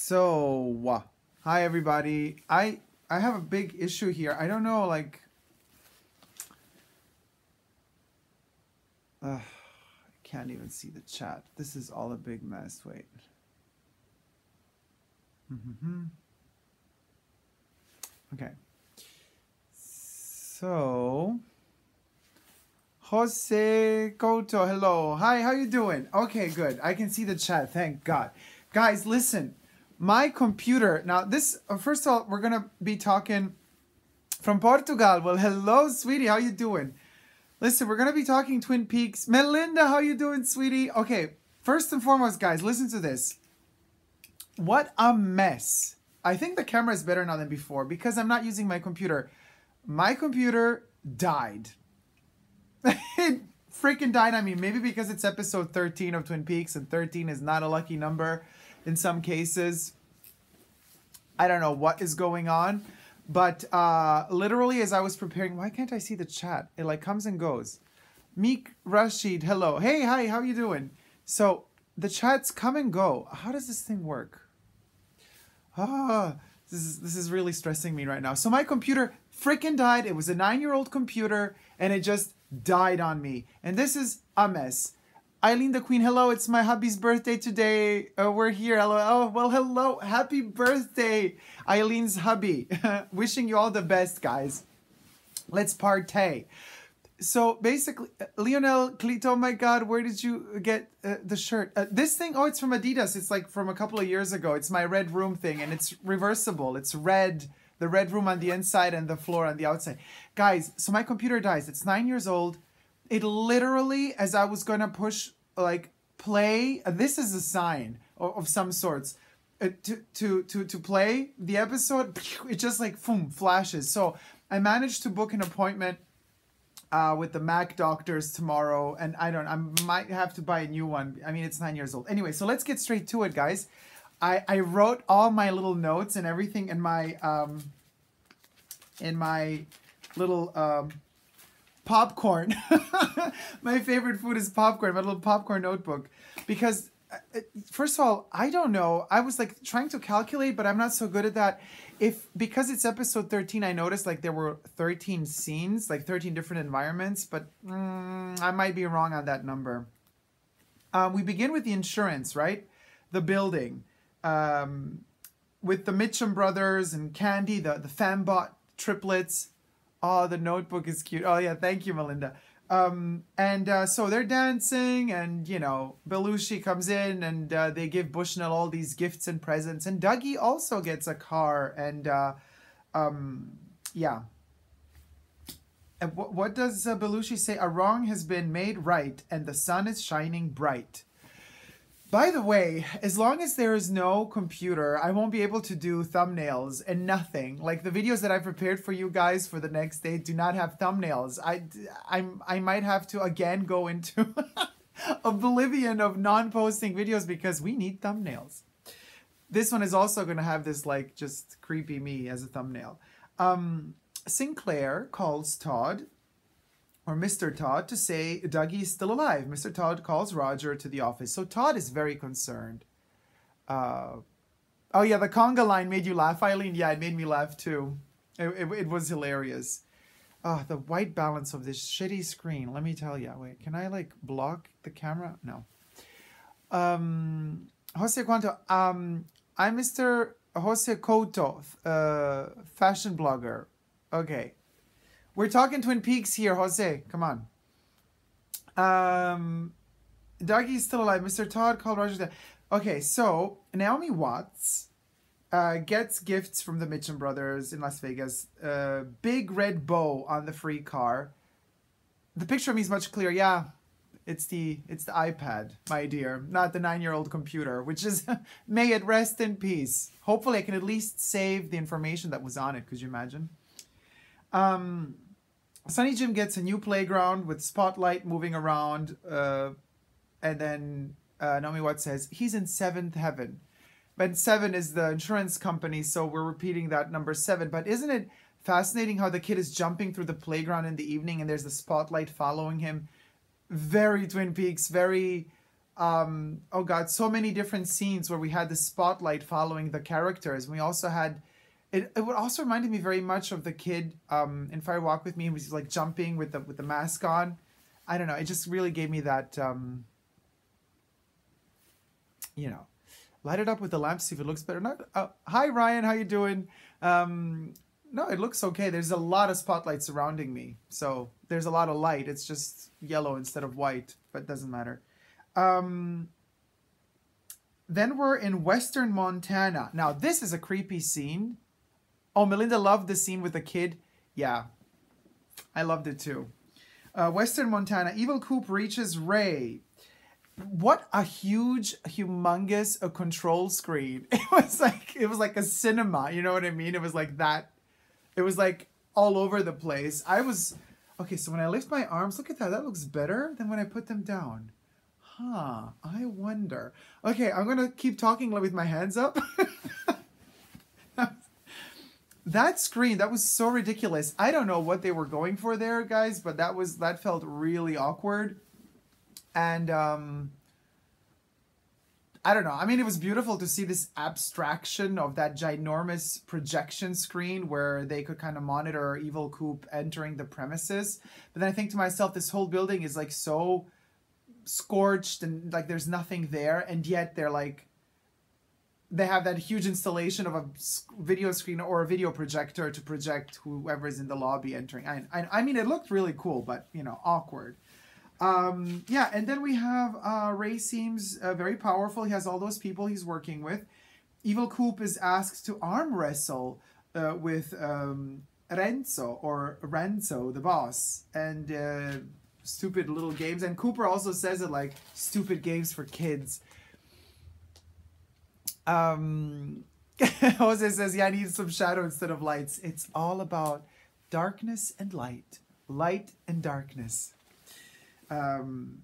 So, hi everybody. I have a big issue here. I don't know, like, I can't even see the chat. This is all a big mess. Wait. Okay. So, Jose Couto, hello. Hi, how you doing? Okay, good. I can see the chat. Thank God. Guys, listen. My computer, now this, first of all, we're going to be talking from Portugal. Well, hello, sweetie. How you doing? Listen, we're going to be talking Twin Peaks. Melinda, how you doing, sweetie? Okay, first and foremost, guys, listen to this. What a mess. I think the camera is better now than before because I'm not using my computer. My computer died. It freaking died on me. Maybe because it's episode 13 of Twin Peaks and 13 is not a lucky number in some cases. I don't know what is going on. But literally as I was preparing, why can't I see the chat? It like comes and goes. Meek Rashid, hello. Hey, hi, how you doing? So the chats come and go. How does this thing work? This is really stressing me right now. So my computer freaking died. It was a 9-year-old computer and it just died on me. And this is a mess. Eileen the Queen, hello. It's my hubby's birthday today. We're here. Hello. Oh, well, hello. Happy birthday, Eileen's hubby. Wishing you all the best, guys. Let's partay. So basically, Lionel Clito, oh my God, where did you get the shirt? This thing, oh, it's from Adidas. It's like from a couple of years ago. It's my red room thing, and it's reversible. It's red, the red room on the inside and the floor on the outside. Guys, so my computer dies. It's 9 years old. It literally, as I was going to push, like, play, this is a sign of some sorts, to play the episode, it just like, boom, flashes. So I managed to book an appointment with the Mac doctors tomorrow, and I might have to buy a new one. I mean, it's 9 years old. Anyway, so let's get straight to it, guys. I wrote all my little notes and everything in my little popcorn. My favorite food is popcorn, my little popcorn notebook. Because, first of all, I don't know. I was like trying to calculate, but I'm not so good at that. Because it's episode 13, I noticed like there were 13 scenes, like 13 different environments, but I might be wrong on that number. We begin with the insurance, right? The building. With the Mitchum brothers and Candy, the Fambot triplets. Oh, the notebook is cute. Oh, yeah. Thank you, Melinda. So they're dancing and, you know, Belushi comes in and they give Bushnell all these gifts and presents. And Dougie also gets a car. And, yeah. And what does Belushi say? A wrong has been made right and the sun is shining bright. By the way, as long as there is no computer, I won't be able to do thumbnails and nothing. Like the videos that I prepared for you guys for the next day do not have thumbnails. I might have to again go into oblivion of non-posting videos because we need thumbnails. This one is also going to have this like just creepy me as a thumbnail. Sinclair calls Todd, or Mr. Todd, to say Dougie is still alive. Mr. Todd calls Roger to the office. So Todd is very concerned. Oh, yeah, the conga line made you laugh, Eileen? Yeah, it made me laugh, too. It was hilarious. The white balance of this shitty screen. Let me tell you. Wait, can I, like, block the camera? No. Jose Cuanto. I'm Mr. Jose Couto, fashion blogger. Okay. We're talking Twin Peaks here, Jose. Come on. Dougie's still alive. Mr. Todd called Roger dead. Okay, so Naomi Watts gets gifts from the Mitchum brothers in Las Vegas. Big red bow on the free car. The picture of me is much clearer. Yeah, it's the iPad, my dear, not the 9-year-old computer, which is may it rest in peace. Hopefully, I can at least save the information that was on it. Could you imagine? Sonny Jim gets a new playground with spotlight moving around, and then Naomi Watts says he's in 7th heaven. But 7 is the insurance company, so we're repeating that number 7. But isn't it fascinating how the kid is jumping through the playground in the evening and there's the spotlight following him? Very Twin Peaks, very Oh God, so many different scenes where we had the spotlight following the characters. And we also had, it would also reminded me very much of the kid in Fire Walk With Me, who was like jumping with the mask on. I don't know. It just really gave me that, you know, light it up with the lamp, see if it looks better. Not, hi Ryan, how you doing? No, it looks okay. There's a lot of spotlight surrounding me, so there's a lot of light. It's just yellow instead of white, but it doesn't matter. Then we're in Western Montana. Now, this is a creepy scene. Oh, Melinda loved the scene with the kid. Yeah, I loved it too. Western Montana. Evil Coop reaches Ray. What a huge, humongous control screen. It was like a cinema. You know what I mean? It was like that. It was like all over the place. Okay, so when I lift my arms, look at that. That looks better than when I put them down. Huh, I wonder. Okay, I'm going to keep talking with my hands up. That screen, that was so ridiculous. I don't know what they were going for there, guys, but that felt really awkward. And I don't know. I mean, it was beautiful to see this abstraction of that ginormous projection screen where they could kind of monitor Evil Coop entering the premises. But then I think to myself, this whole building is like so scorched and like there's nothing there. And yet they're like, they have that huge installation of a video screen or a video projector to project whoever's in the lobby entering. I mean, it looked really cool, but, you know, awkward. Yeah, and then we have Ray seems very powerful. He has all those people he's working with. Evil Coop is asked to arm wrestle with Renzo, the boss, and stupid little games. And Cooper also says it like stupid games for kids. Jose says, yeah, I need some shadow instead of lights. It's all about darkness and light and darkness. And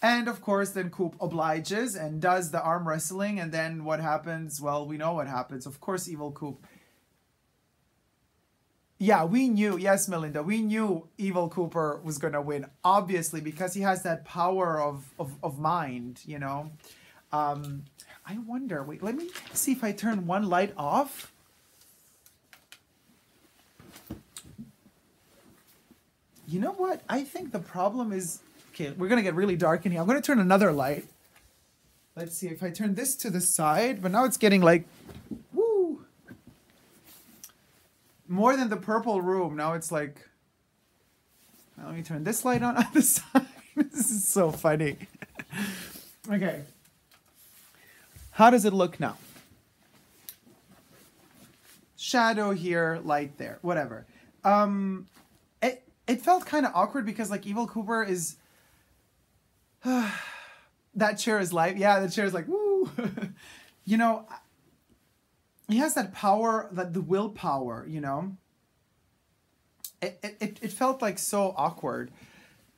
of course then Coop obliges and does the arm wrestling, and then what happens? Well, we know what happens. Of course, Evil Coop. Yeah, we knew. Yes, Melinda, we knew Evil Cooper was gonna win, obviously, because he has that power of mind, you know. I wonder, wait, let me see if I turn one light off. You know what? I think the problem is, okay, we're going to get really dark in here. I'm going to turn another light. Let's see if I turn this to the side, but now it's getting like, woo, more than the purple room. Now it's like, let me turn this light on the side. This is so funny. Okay. How does it look now? Shadow here, light there, whatever. It felt kind of awkward because like Evil Cooper is, that chair is light. Yeah, the chair is like, woo. You know, he has that power, that the willpower, you know. It felt like so awkward.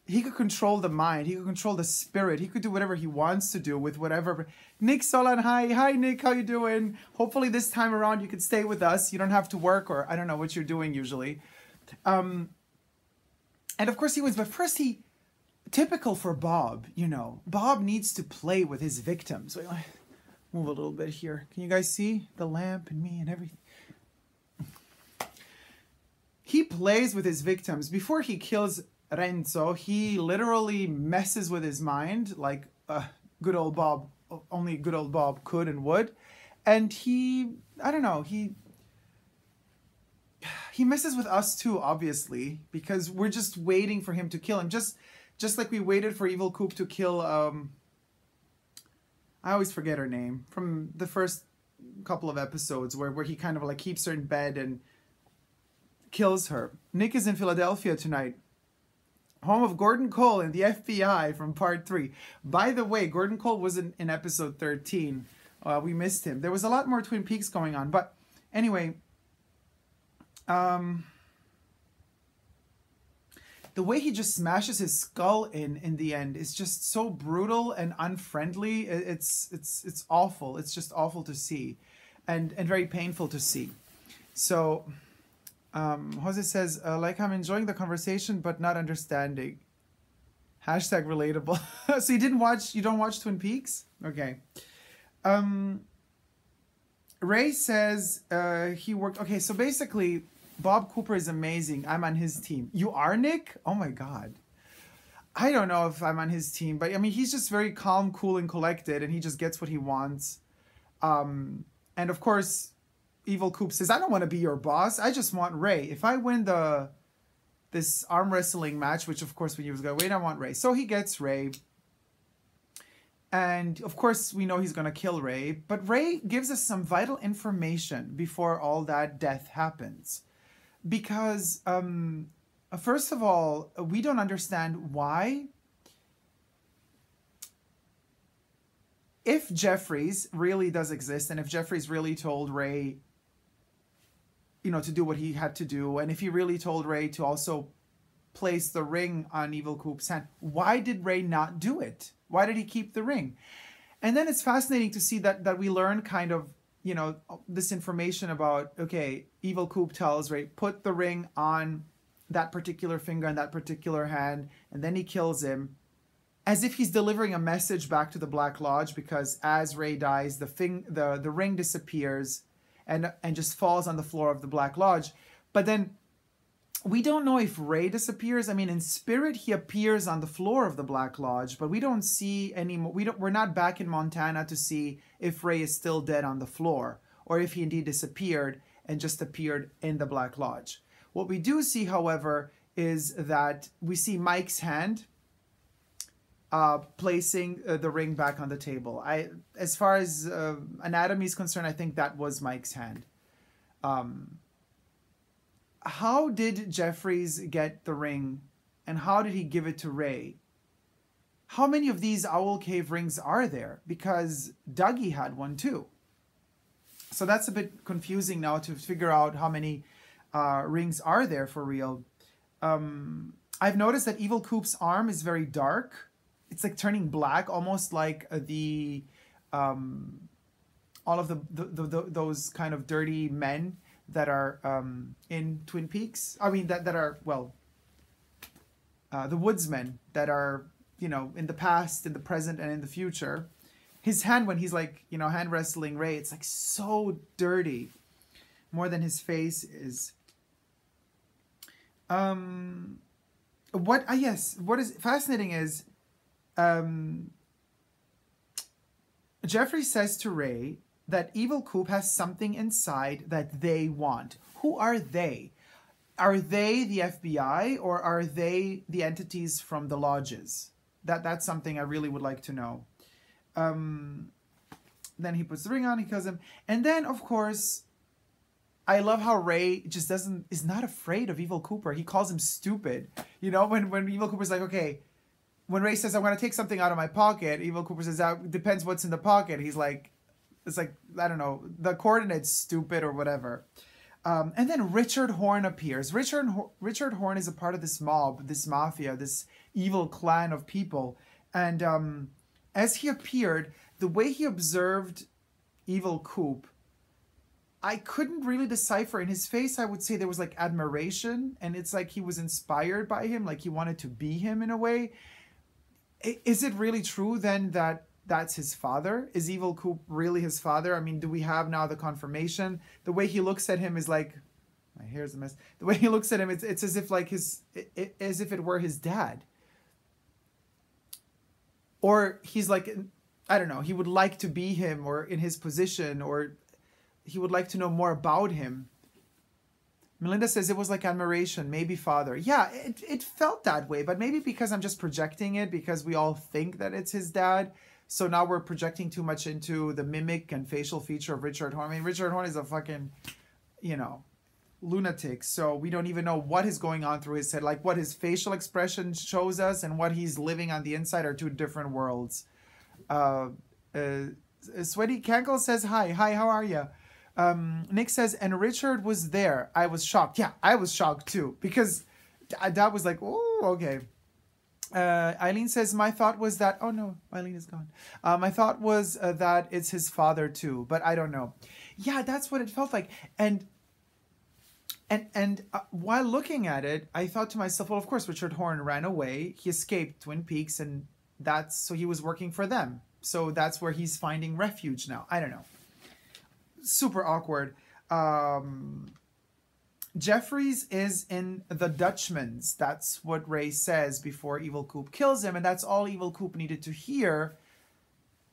He could control the mind. He could control the spirit. He could do whatever he wants to do with whatever. Nick Solan, hi. Hi, Nick. How you doing? Hopefully this time around you could stay with us. You don't have to work, or I don't know what you're doing usually. And of course he wins. But first typical for Bob, you know. Bob needs to play with his victims. Wait, move a little bit here. Can you guys see the lamp and me and everything? He plays with his victims. Before he kills Renzo, he literally messes with his mind like good old Bob, only good old Bob could and would. And I don't know, he messes with us too, obviously, because we're just waiting for him to kill him. Just like we waited for Evil Coop to kill, I always forget her name, from the first couple of episodes where he kind of like keeps her in bed and kills her. Nick is in Philadelphia tonight. Home of Gordon Cole and the FBI from part 3. By the way, Gordon Cole was in episode 13. We missed him. There was a lot more Twin Peaks going on. But anyway, the way he just smashes his skull in the end is just so brutal and unfriendly. It's awful. It's just awful to see, and very painful to see. So Jose says, like, I'm enjoying the conversation but not understanding. Hashtag relatable. So you don't watch Twin Peaks? Okay. Ray says he worked. Okay, so basically, Bob Cooper is amazing. I'm on his team. You are, Nick? Oh my God. I don't know if I'm on his team, but I mean, he's just very calm, cool, and collected, and he just gets what he wants. And of course, Evil Coop says, I don't want to be your boss. I just want Ray. If I win this arm wrestling match, which of course when he was going, wait, I want Ray. So he gets Ray. And of course, we know he's going to kill Ray. But Ray gives us some vital information before all that death happens. Because, first of all, we don't understand why. If Jeffries really does exist, and if Jeffries really told Ray, you know, to do what he had to do, and if he really told Ray to also place the ring on Evil Coop's hand, why did Ray not do it? Why did he keep the ring? And then it's fascinating to see that we learn kind of, you know, this information about, okay, Evil Coop tells Ray, put the ring on that particular finger and that particular hand, and then he kills him, as if he's delivering a message back to the Black Lodge, because as Ray dies, the ring disappears and just falls on the floor of the Black Lodge. But then we don't know if Ray disappears. I mean, in spirit, he appears on the floor of the Black Lodge, but we don't see any more. We're not back in Montana to see if Ray is still dead on the floor, or if he indeed disappeared and just appeared in the Black Lodge. What we do see, however, is that we see Mike's hand placing the ring back on the table. As far as anatomy is concerned, I think that was Mike's hand. How did Jeffries get the ring, and how did he give it to Ray? How many of these Owl Cave rings are there? Because Dougie had one too. So that's a bit confusing now to figure out how many rings are there for real. I've noticed that Evil Coop's arm is very dark. It's like turning black, almost like all of those kind of dirty men that are in Twin Peaks. I mean, that are, well, the woodsmen that are, you know, in the past, in the present, and in the future. His hand, when he's like, you know, hand wrestling Ray, it's like so dirty, more than his face is. What is fascinating is, Jeffrey says to Ray that Evil Coop has something inside that they want. Who are they? Are they the FBI, or are they the entities from the lodges? That's something I really would like to know. Then he puts the ring on, he kills him. And then, of course, I love how Ray just is not afraid of Evil Cooper. He calls him stupid. You know, when Evil Cooper's like, okay, when Ray says, I'm going to take something out of my pocket, Evil Cooper says, that depends what's in the pocket. He's like, it's like, I don't know, the coordinates, stupid or whatever. And then Richard Horn appears. Richard Horn is a part of this mob, this mafia, this evil clan of people. And as he appeared, the way he observed Evil Coop, I couldn't really decipher. In his face, I would say there was like admiration, and it's like he was inspired by him, like he wanted to be him in a way. Is it really true then that that's his father? Is Evil Coop really his father? I mean, do we have now the confirmation? The way he looks at him is like, my hair's a mess. The way he looks at him, it's as if like as if it were his dad. Or he's like, I don't know, he would like to be him, or in his position, or he would like to know more about him. Melinda says it was like admiration, maybe father. Yeah, it felt that way, but maybe because I'm just projecting it, because we all think that it's his dad. So now we're projecting too much into the mimic and facial feature of Richard Horn. I mean, Richard Horn is a fucking, you know, lunatic. So we don't even know what is going on through his head. Like what his facial expression shows us and what he's living on the inside are two different worlds. Sweaty Cankle says, hi, how are you? Nick says, and Richard was there. I was shocked. Yeah, I was shocked too, because that was like, oh, okay. Eileen says, my thought was that, oh no, Eileen is gone. My thought was that it's his father too, but I don't know. Yeah, that's what it felt like. And And while looking at it, I thought to myself, well, of course, Richard Horne ran away. He escaped Twin Peaks, and so he was working for them. So that's where he's finding refuge now. I don't know. Super awkward. Jeffries is in the Dutchman's. That's what Ray says before Evil Coop kills him, and that's all Evil Coop needed to hear.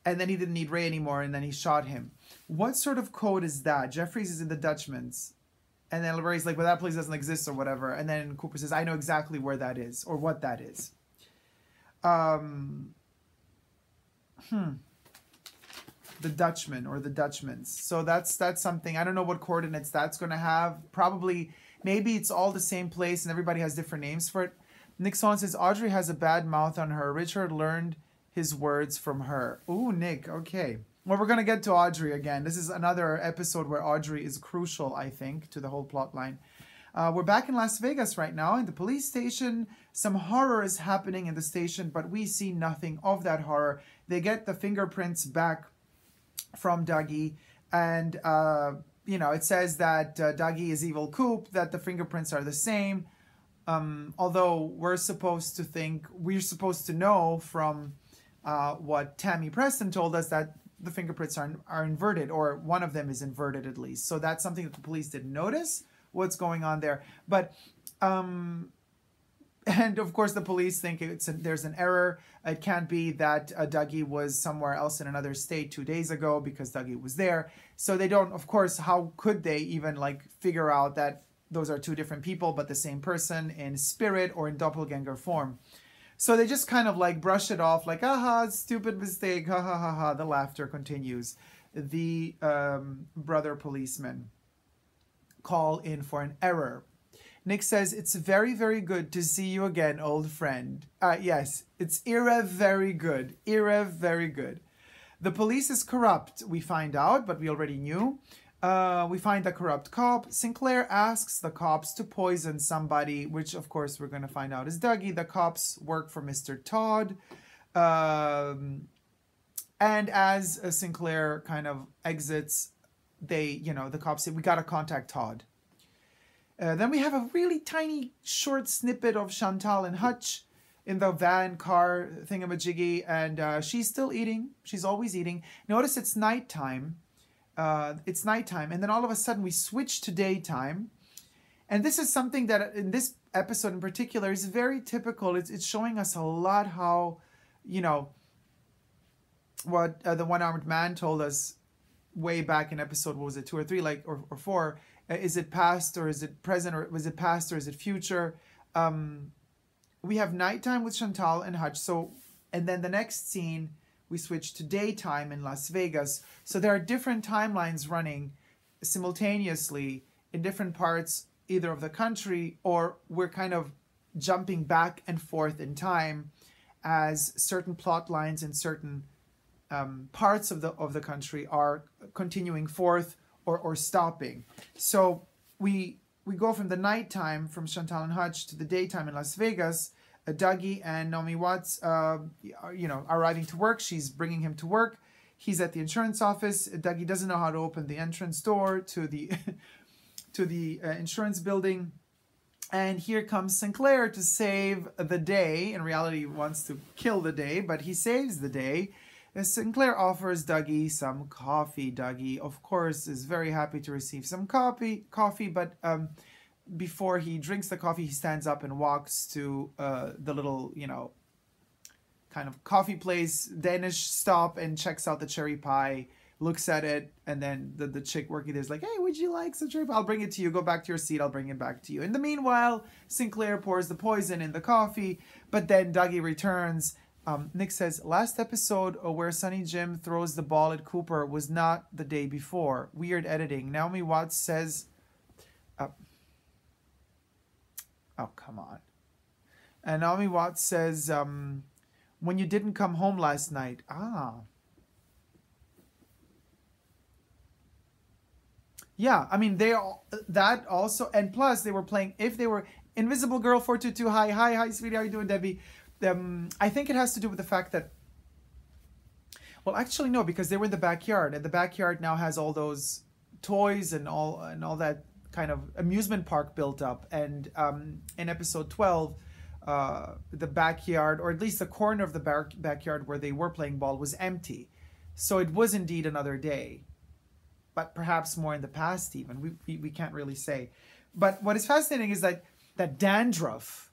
And then he didn't need Ray anymore, and then he shot him. What sort of code is that? Jeffries is in the Dutchman's. And then Ray's like, well, that place doesn't exist or whatever. And then Cooper says, I know exactly where that is or what that is. The Dutchman or the Dutchman's. So that's something. I don't know what coordinates that's going to have. Probably, maybe it's all the same place and everybody has different names for it. Nick Solon says, Audrey has a bad mouth on her. Richard learned his words from her. Ooh, Nick. Okay. Well, we're going to get to Audrey again. This is another episode where Audrey is crucial, I think, to the whole plot line. We're back in Las Vegas right now in the police station. Some horror is happening in the station, but we see nothing of that horror. They get the fingerprints back from Dougie, and, it says that Dougie is Evil Coop, that the fingerprints are the same. Although we're supposed to know from what Tammy Preston told us that the fingerprints are inverted, or one of them is inverted at least. So that's something that the police didn't notice what's going on there. But, and of course the police think there's an error. It can't be that Dougie was somewhere else in another state 2 days ago because Dougie was there. So they don't, of course, how could they even figure out that those are two different people, but the same person in spirit or in doppelganger form. So they just kind of brush it off aha, stupid mistake, ha ha ha ha. The laughter continues. The brother policemen call in for an error. Nick says, it's very, very good to see you again, old friend. Yes, it's very good. Very good. The police is corrupt, we find out, but we already knew. We find a corrupt cop. Sinclair asks the cops to poison somebody, which of course we're going to find out is Dougie. The cops work for Mr. Todd. And as Sinclair kind of exits, the cops say, we got to contact Todd. Then we have a really tiny short snippet of Chantal and Hutch in the van car thingamajiggy, and she's still eating. She's always eating. Notice it's nighttime. And then all of a sudden we switch to daytime. And this is something that in this episode in particular is very typical. It's showing us a lot how, what the one-armed man told us way back in episode, what was it, 2 or 3, or 4, is it past or is it present, or was it past or is it future? We have nighttime with Chantal and Hutch. So, and then the next scene, we switch to daytime in Las Vegas. So there are different timelines running simultaneously in different parts, either of the country, or we're kind of jumping back and forth in time as certain plot lines in certain parts of the country are continuing forth or stopping. So we go from the nighttime from Chantal and Hutch to the daytime in Las Vegas. Dougie and Naomi Watts, are arriving to work. She's bringing him to work. He's at the insurance office. Dougie doesn't know how to open the entrance door to the insurance building. And here comes Sinclair to save the day. In reality, he wants to kill the day, but he saves the day. Sinclair offers Dougie some coffee. Dougie, of course, is very happy to receive some coffee, but before he drinks the coffee, he stands up and walks to the little, kind of coffee place, Danish stop, and checks out the cherry pie, looks at it, and then the chick working there is like, hey, would you like some cherry pie? I'll bring it to you. Go back to your seat. I'll bring it back to you. In the meanwhile, Sinclair pours the poison in the coffee, but then Dougie returns. Nick says, last episode where Sonny Jim throws the ball at Cooper was not the day before. Weird editing. Naomi Watts says... oh, come on. And Naomi Watts says, when you didn't come home last night. Yeah, I mean, that also, and plus they were playing, if they were Invisible Girl 422, hi, sweetie, how you doing, Debbie? I think it has to do with the fact that, well, actually, no, because they were in the backyard, and the backyard now has all those toys and all that kind of amusement park built up, and in episode 12, the backyard, or at least the corner of the backyard where they were playing ball, was empty. So it was indeed another day, but perhaps more in the past even. We can't really say. But what is fascinating is that dandruff,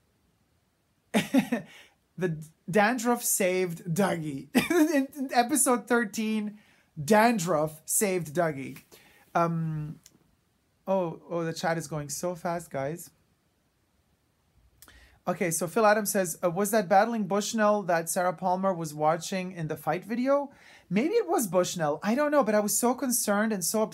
the dandruff saved Dougie. In episode 13, dandruff saved Dougie. Oh, the chat is going so fast, guys. Okay, so Phil Adams says, was that battling Bushnell that Sarah Palmer was watching in the fight video? Maybe it was Bushnell. I don't know, but I was so concerned and so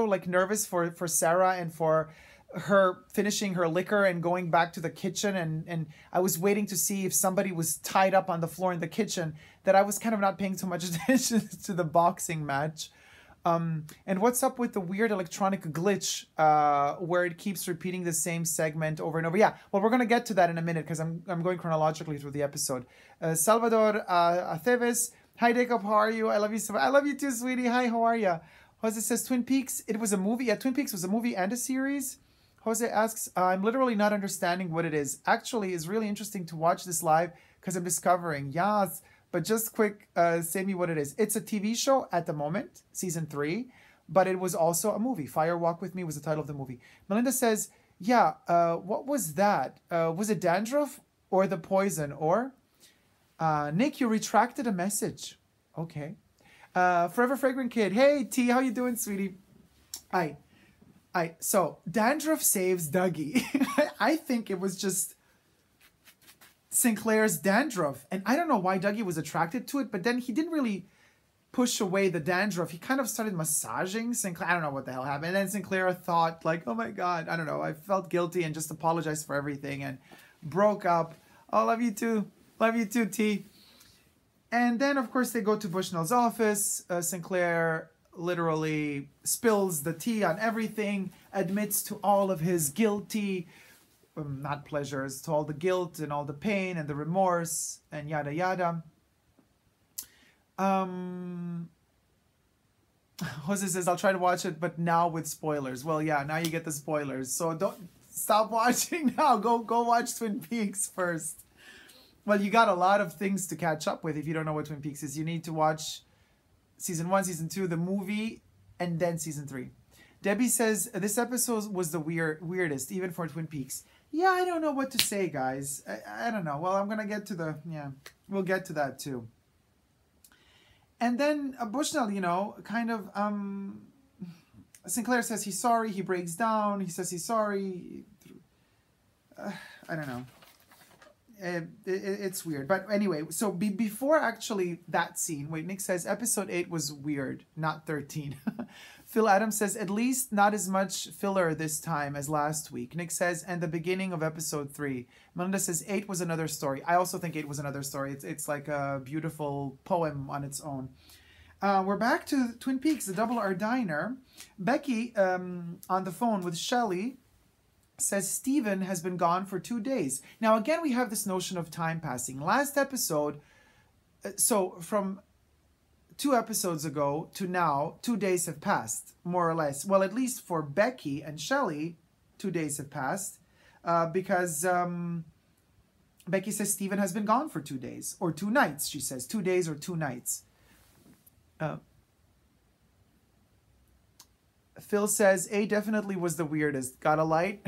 like nervous for Sarah and for her finishing her liquor and going back to the kitchen, and I was waiting to see if somebody was tied up on the floor in the kitchen, that I was kind of not paying too much attention to the boxing match. And what's up with the weird electronic glitch where it keeps repeating the same segment over and over? Yeah, well, we're going to get to that in a minute because I'm going chronologically through the episode. Salvador Aceves, hi Dacob, how are you? I love you so much. I love you too, sweetie. Hi, how are you? Jose says, Twin Peaks, it was a movie. Yeah, Twin Peaks was a movie and a series. Jose asks, I'm literally not understanding what it is. Actually, it's really interesting to watch this live because I'm discovering. Yes, but just quick, say me what it is. It's a TV show at the moment, season 3, but it was also a movie. Fire Walk With Me was the title of the movie. Melinda says, yeah, what was that? Was it dandruff or the poison? Or, Nick, you retracted a message. Okay. Forever Fragrant Kid. Hey, T, how you doing, sweetie? So dandruff saves Dougie. I think it was just Sinclair's dandruff, and I don't know why Dougie was attracted to it, but then he didn't really push away the dandruff. He kind of started massaging Sinclair. I don't know what the hell happened. And then Sinclair thought like, oh my God, I don't know. I felt guilty and just apologized for everything and broke up. Oh, love you too. Love you too, T. And then of course they go to Bushnell's office. Sinclair literally spills the tea on everything, admits to all of his guilty, not pleasures, to all the guilt and all the pain and the remorse and yada yada. Jose says, I'll try to watch it, but now with spoilers. Well, yeah, now you get the spoilers. So don't stop watching now. Go watch Twin Peaks first. Well, you got a lot of things to catch up with if you don't know what Twin Peaks is. You need to watch season 1, season 2, the movie, and then season 3. Debbie says, this episode was the weirdest, even for Twin Peaks. Yeah, I don't know what to say, guys. I don't know. Well, I'm going to get to the, yeah, we'll get to that too. And then Bushnell, you know, kind of, Sinclair says he's sorry. He breaks down. He says he's sorry. I don't know. It's weird. But anyway, so before actually that scene, wait, Nick says episode 8 was weird, not 13. Phil Adams says, at least not as much filler this time as last week. Nick says, and the beginning of episode 3. Melinda says, 8 was another story. I also think 8 was another story. It's like a beautiful poem on its own. We're back to Twin Peaks, the Double R Diner. Becky, on the phone with Shelley, says Steven has been gone for 2 days. Now, again, we have this notion of time passing. Last episode, so from 2 episodes ago to now, 2 days have passed, more or less. Well, at least for Becky and Shelley, 2 days have passed because Becky says Steven has been gone for 2 days, or 2 nights, she says. 2 days or 2 nights. Phil says, A definitely was the weirdest. Got a light?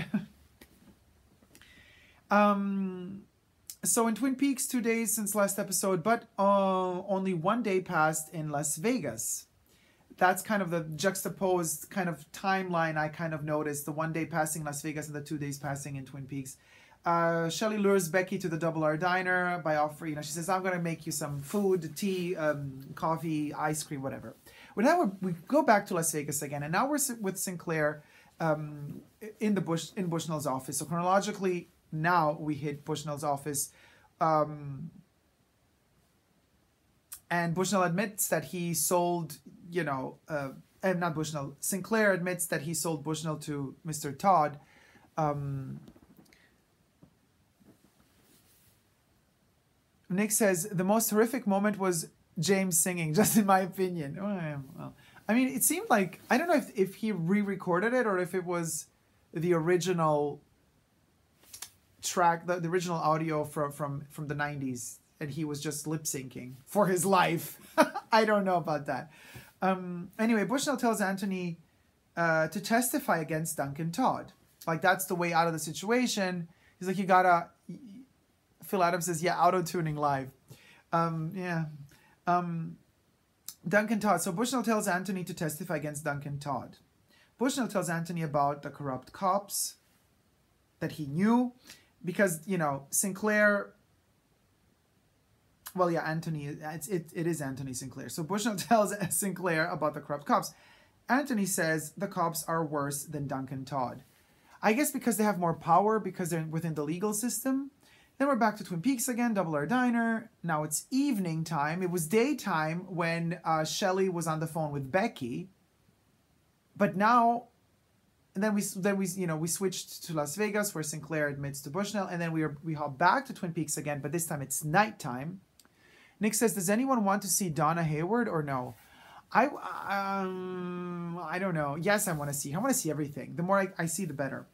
So in Twin Peaks, 2 days since last episode, but only 1 day passed in Las Vegas. That's kind of the juxtaposed kind of timeline I kind of noticed. The 1 day passing in Las Vegas and the 2 days passing in Twin Peaks. Shelley lures Becky to the Double R Diner by offering, you know, she says, I'm going to make you some food, tea, coffee, ice cream, whatever. Well, now we go back to Las Vegas again, and now we're with Sinclair in Bushnell's office. So chronologically, now we hit Bushnell's office, and Bushnell admits that he sold, you know, not Bushnell, Sinclair admits that he sold Bushnell to Mr. Todd. Nick says, the most horrific moment was James singing, just in my opinion. Oh, well, I mean, it seemed like, I don't know if he re-recorded it or if it was the original track, the original audio from the 90s, and he was just lip syncing for his life. I don't know about that. Anyway, Bushnell tells Anthony to testify against Duncan Todd. Like, that's the way out of the situation. He's like, you gotta... Phil Adams says, yeah, auto-tuning live. Duncan Todd. So Bushnell tells Anthony to testify against Duncan Todd. Bushnell tells Anthony about the corrupt cops that he knew. Because, you know, Sinclair... Well, yeah, Anthony... It is Anthony Sinclair. So Bushnell tells Sinclair about the corrupt cops. Anthony says the cops are worse than Duncan Todd. I guess because they have more power, because they're within the legal system. Then we're back to Twin Peaks again, Double R Diner. Now it's evening time. It was daytime when Shelley was on the phone with Becky. But now, and then we switched to Las Vegas where Sinclair admits to Bushnell, and then we hop back to Twin Peaks again, but this time it's nighttime. Nick says, does anyone want to see Donna Hayward or no? I don't know. Yes, I want to see. I want to see everything. The more I see, the better.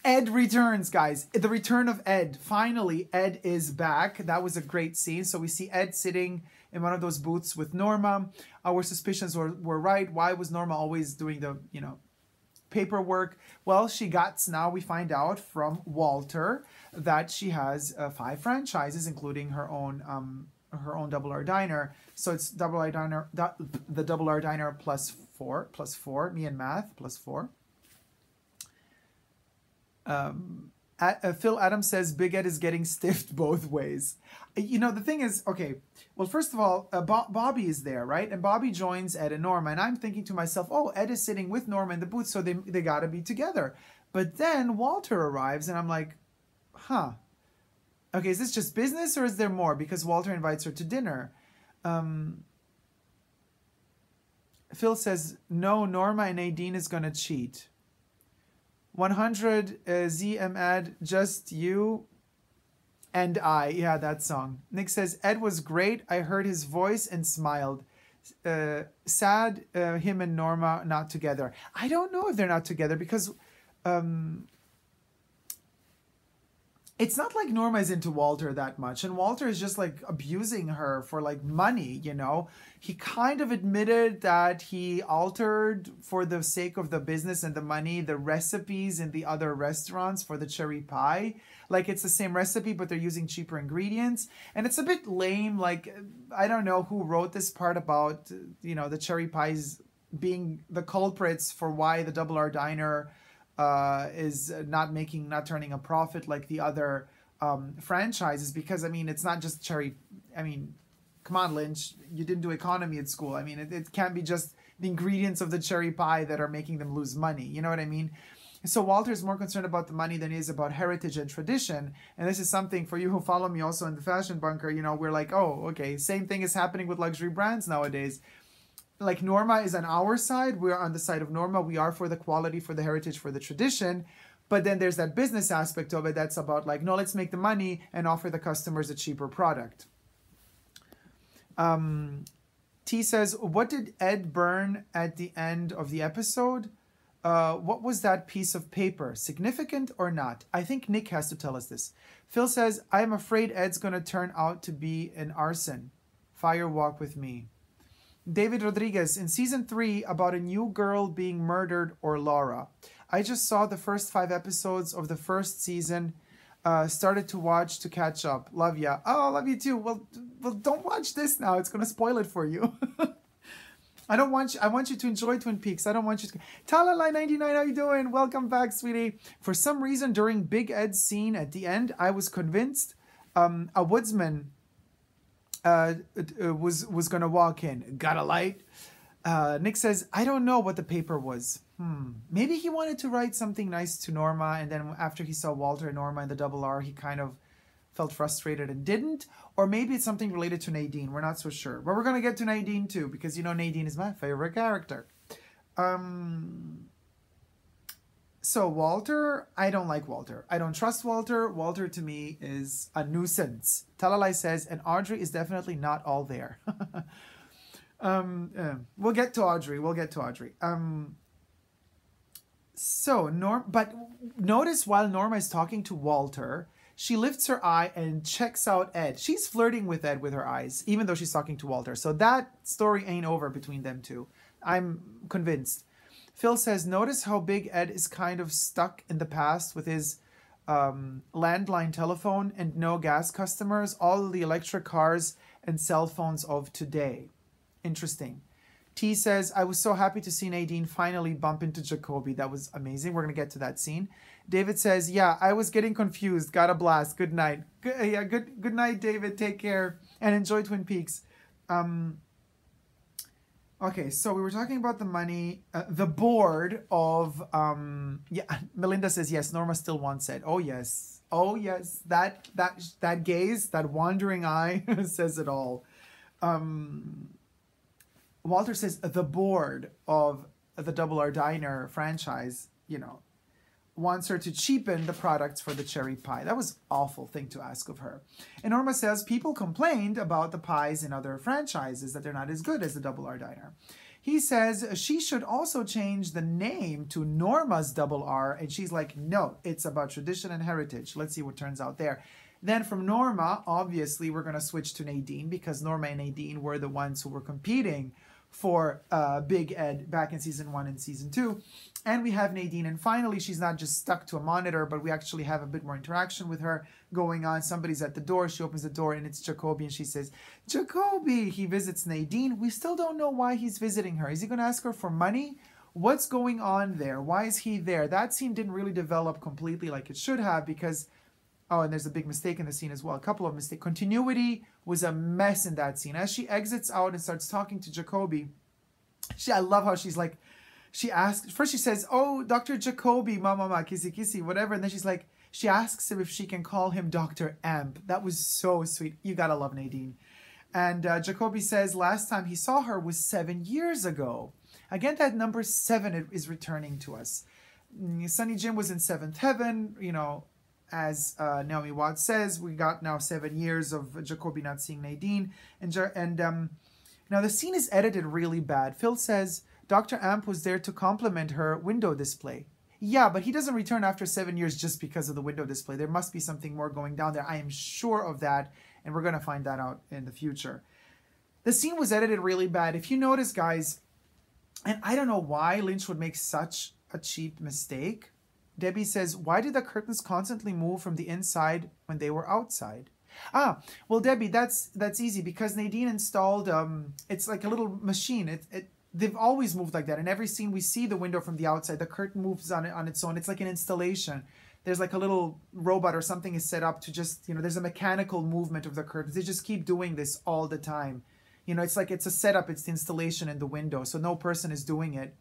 Ed returns, guys. The return of Ed. Finally, Ed is back. That was a great scene. So we see Ed sitting in one of those booths with Norma. Our suspicions were right. Why was Norma always doing the, paperwork? Well, now we find out from Walter that she has 5 franchises, including her own Double R Diner. So it's Double R Diner, the Double R Diner plus 4, me and math, plus 4. Phil Adams says Big Ed is getting stiffed both ways. The thing is, okay, well, first of all, Bobby is there, right? And Bobby joins Ed and Norma. And I'm thinking to myself, oh, Ed is sitting with Norma in the booth, so they got to be together. But then Walter arrives, and I'm like, huh. Okay, is this just business or is there more? Because Walter invites her to dinner. Phil says, no, Norma and Nadine is going to cheat. 100 ZM ad, just you and I. Yeah, that song. Nick says, Ed was great. I heard his voice and smiled. Sad him and Norma not together. I don't know if they're not together because it's not like Norma is into Walter that much. And Walter is just like abusing her for like money, He kind of admitted that he altered for the sake of the business and the money, the recipes in the other restaurants for the cherry pie. Like it's the same recipe, but they're using cheaper ingredients. And it's a bit lame. Like, I don't know who wrote this part about, the cherry pies being the culprits for why the Double R Diner is not turning a profit like the other franchises, because it's not just cherry. Come on, Lynch, you didn't do economy at school. It can't be just the ingredients of the cherry pie that are making them lose money. You know what I mean? So Walter is more concerned about the money than he is about heritage and tradition. And this is something for you who follow me also in the Fashion Bunker. We're like, oh, okay, same thing is happening with luxury brands nowadays. Like Norma is on our side. We're on the side of Norma. We are for the quality, for the heritage, for the tradition. But then there's that business aspect of it that's about like, no, let's make the money and offer the customers a cheaper product. T says, what did Ed burn at the end of the episode? What was that piece of paper? Significant or not? I think Nick has to tell us this. Phil says, I am afraid Ed's going to turn out to be an arson. Fire walk with me. David Rodriguez, in season 3, about a new girl being murdered or Laura. I just saw the first 5 episodes of the first season. Started to watch to catch up. Love ya. Oh, love you too. Well, don't watch this now. It's going to spoil it for you. I want you to enjoy Twin Peaks. I don't want you to... Talala99, how you doing? Welcome back, sweetie. For some reason, during Big Ed's scene at the end, I was convinced a woodsman was gonna walk in. Got a light? Nick says, I don't know what the paper was. Maybe he wanted to write something nice to Norma, and then after he saw Walter and Norma in the Double R, he kind of felt frustrated and didn't. Or maybe it's something related to Nadine. We're not so sure. But we're gonna get to Nadine too, because Nadine is my favorite character. So Walter, I don't like Walter. I don't trust Walter. Walter to me is a nuisance. Talalai says, and Audrey is definitely not all there. We'll get to Audrey. So, but notice while Norma is talking to Walter, she lifts her eye and checks out Ed. She's flirting with Ed with her eyes, even though she's talking to Walter. So that story ain't over between them two. I'm convinced. Phil says, notice how big Ed is kind of stuck in the past with his landline telephone and no gas customers, all the electric cars and cell phones of today. Interesting. T says, I was so happy to see Nadine finally bump into Jacoby. That was amazing. We're going to get to that scene. David says, yeah, I was getting confused. Got a blast. Good night. Good night, David. Take care and enjoy Twin Peaks. Okay, so we were talking about the money, the board of, Melinda says, yes, Norma still wants it. Oh, yes. Oh, yes. That gaze, that wandering eye says it all. Walter says the board of the Double R Diner franchise, wants her to cheapen the products for the cherry pie. That was an awful thing to ask of her. And Norma says people complained about the pies in other franchises, that they're not as good as the Double R Diner. He says she should also change the name to Norma's Double R. And she's like, no, it's about tradition and heritage. Let's see what turns out there. Then from Norma, obviously, we're going to switch to Nadine, because Norma and Nadine were the ones who were competing for Big Ed back in season 1 and season 2. And we have Nadine, and finally she's not just stuck to a monitor, but we actually have a bit more interaction with her going on. Somebody's at the door, she opens the door, and it's Jacoby, and she says, Jacoby! He visits Nadine. We still don't know why he's visiting her. Is he going to ask her for money? What's going on there? Why is he there? That scene didn't really develop completely like it should have, because oh, and there's a big mistake in the scene as well. A couple of mistakes. Continuity was a mess in that scene. As she exits out and starts talking to Jacoby, I love how she's like, she asks, first she says, oh, Dr. Jacoby, mama, kissy, kissy, whatever. And then she's like, she asks him if she can call him Dr. Amp. That was so sweet. You gotta love Nadine. And Jacoby says last time he saw her was 7 years ago. Again, that number 7 is returning to us. Sonny Jim was in 7th heaven, as Naomi Watts says, we got now 7 years of Jacoby not seeing Nadine. Now the scene is edited really bad. Phil says Dr. Amp was there to compliment her window display. Yeah, but he doesn't return after 7 years just because of the window display. There must be something more going down there. I am sure of that, and we're going to find that out in the future. The scene was edited really bad. If you notice, guys, and I don't know why Lynch would make such a cheap mistake. Debbie says, why did the curtains constantly move from the inside when they were outside? Ah, well, Debbie, that's easy, because Nadine installed, it's like a little machine. They've always moved like that. In every scene, we see the window from the outside. The curtain moves on its own. It's like an installation. There's like a little robot or something is set up to just, there's a mechanical movement of the curtains. They just keep doing this all the time. It's like it's a setup. It's the installation in the window. So no person is doing it.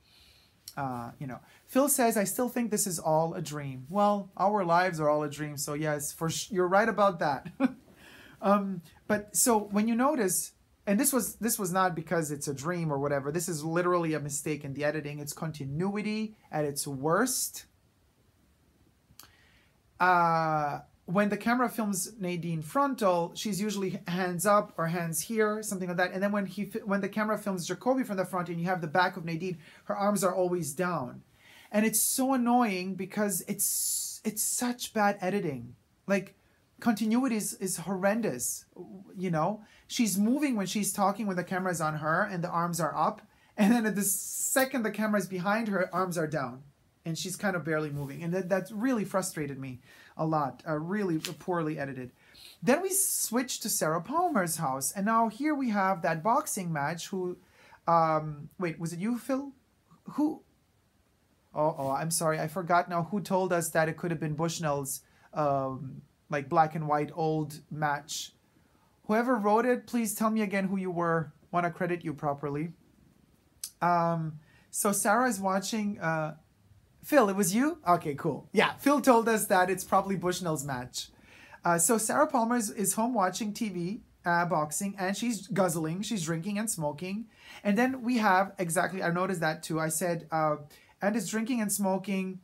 Phil says, I still think this is all a dream. Well, our lives are all a dream. So yes, you're right about that. But so when you notice, and this was not because it's a dream or whatever. This is literally a mistake in the editing. It's continuity at its worst. When the camera films Nadine frontal, she's usually hands up or hands here, something like that. And then when the camera films Jacoby from the front and you have the back of Nadine, her arms are always down. And it's so annoying because it's such bad editing. Like, continuity is horrendous, She's moving when she's talking when the camera is on her and the arms are up. And then at the second the camera is behind her, arms are down. And she's kind of barely moving. And that really frustrated me a lot. Really poorly edited. Then we switch to Sarah Palmer's house. And now here we have that boxing match wait, was it you, Phil? Who? Oh, I'm sorry. I forgot now who told us that it could have been Bushnell's like black and white old match. Whoever wrote it, please tell me again who you were. Want to credit you properly. So Sarah is watching... Phil, it was you? Okay, cool. Yeah, Phil told us that it's probably Bushnell's match. So Sarah Palmer is home watching TV, boxing, and she's guzzling, she's drinking and smoking. And then we have, exactly, I noticed that too. I said, and is drinking and smoking.